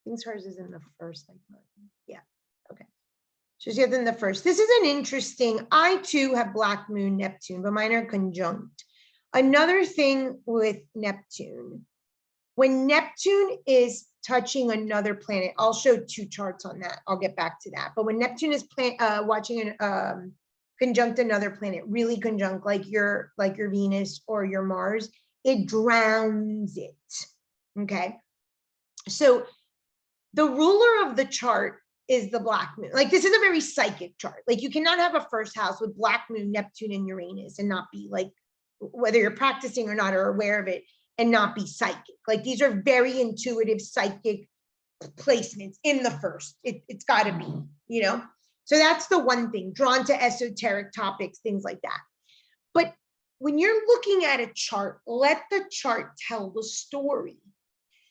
I think hers is in the first, like, yeah, okay. So she has in the first. This is an interesting, I too have Black Moon Neptune, but mine are conjunct. Another thing with Neptune, when Neptune is touching another planet, I'll show 2 charts on that. I'll get back to that. But when Neptune is watching an conjunct another planet, really conjunct, like your Venus or your Mars, it drowns it. Okay. So the ruler of the chart is the black moon. Like, this is a very psychic chart. Like, you cannot have a first house with black moon, Neptune, and Uranus and not be like, whether you're practicing or not, or aware of it, and not be psychic. Like, these are very intuitive psychic placements in the first. It's got to be, you know? So that's the one thing, drawn to esoteric topics, things like that. But when you're looking at a chart, let the chart tell the story.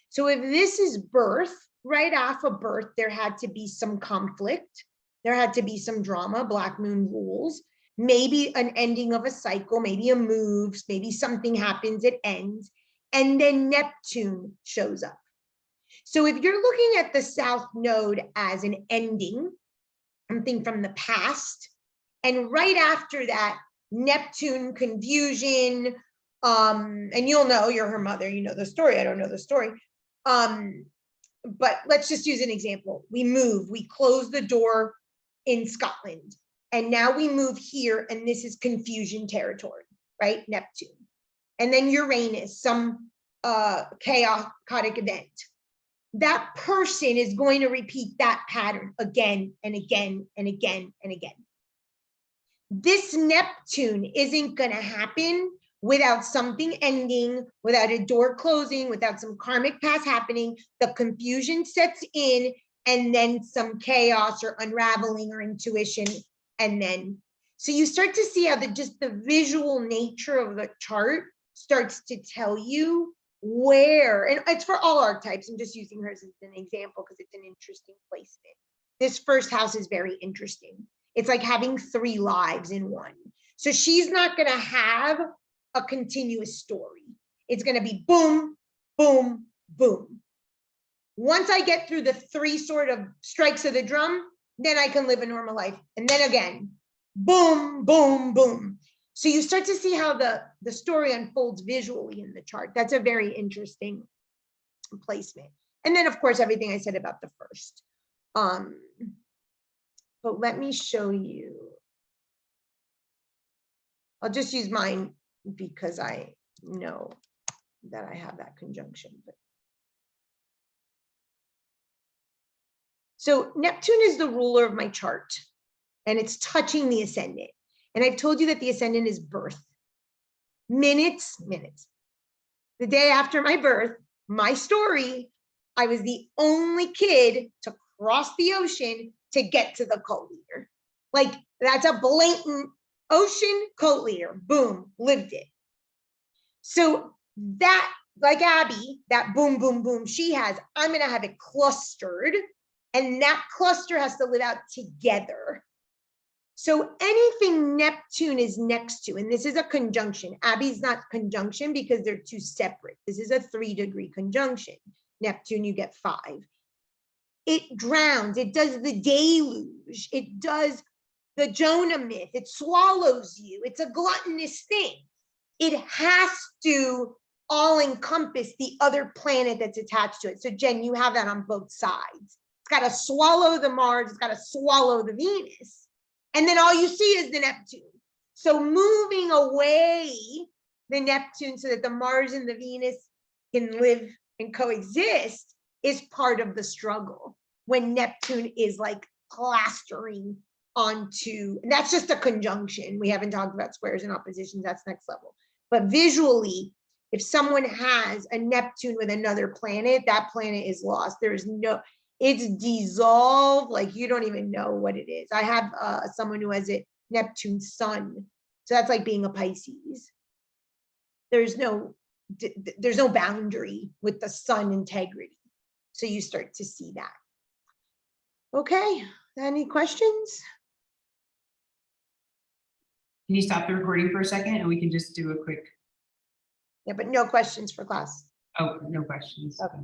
So if this is birth, right off of birth, there had to be some conflict. There had to be some drama, black moon rules, maybe an ending of a cycle, maybe a move, maybe something happens, it ends, and then Neptune shows up. So if you're looking at the South Node as an ending, something from the past, and right after that, Neptune, confusion, and you'll know, you're her mother, you know the story, I don't know the story. But let's just use an example. We move, we close the door in Scotland, and now we move here, and this is confusion territory, right? Neptune. And then Uranus, some chaotic event. That person is going to repeat that pattern again and again and again and again. This Neptune isn't going to happen without something ending, without a door closing, without some karmic past happening. The confusion sets in, and then some chaos or unraveling or intuition. And then, so you start to see how just the visual nature of the chart starts to tell you where, and it's for all archetypes. I'm just using hers as an example because it's an interesting placement. This first house is very interesting. It's like having 3 lives in one. So she's not going to have a continuous story. It's going to be boom, boom, boom. Once I get through the 3 sort of strikes of the drum, then I can live a normal life. And then again, boom, boom, boom. So you start to see how the story unfolds visually in the chart. That's a very interesting placement. And then, of course, everything I said about the first. But let me show you. I'll just use mine because I know that I have that conjunction. So Neptune is the ruler of my chart, and it's touching the ascendant. And I've told you that the ascendant is birth. Minutes. The day after my birth, my story, I was the only kid to cross the ocean to get to the cult leader. Like, that's a blatant ocean cult leader. Boom, lived it. So that, like Abby, that boom, boom, boom she has, I'm going to have it clustered, and that cluster has to live out together. So anything Neptune is next to, and this is a conjunction. Abby's not conjunction because they're 2 separate. This is a 3-degree conjunction. Neptune, you get 5. It drowns. It does the deluge. It does the Jonah myth. It swallows you. It's a gluttonous thing. It has to all encompass the other planet that's attached to it. So Jen, you have that on both sides. It's got to swallow the Mars. It's got to swallow the Venus. And then all you see is the Neptune. So moving away the Neptune so that the Mars and the Venus can live and coexist is part of the struggle. When Neptune is like plastering onto, and that's just a conjunction. We haven't talked about squares and oppositions. That's next level. But visually, if someone has a Neptune with another planet, that planet is lost. There's no, it's dissolved, like you don't even know what it is. I have someone who has a Neptune sun. So that's like being a Pisces. There's no boundary with the sun integrity. So you start to see that. Okay, any questions? Can you stop the recording for a second and we can just do a quick, Yeah, but no questions for class. oh, no questions. Okay.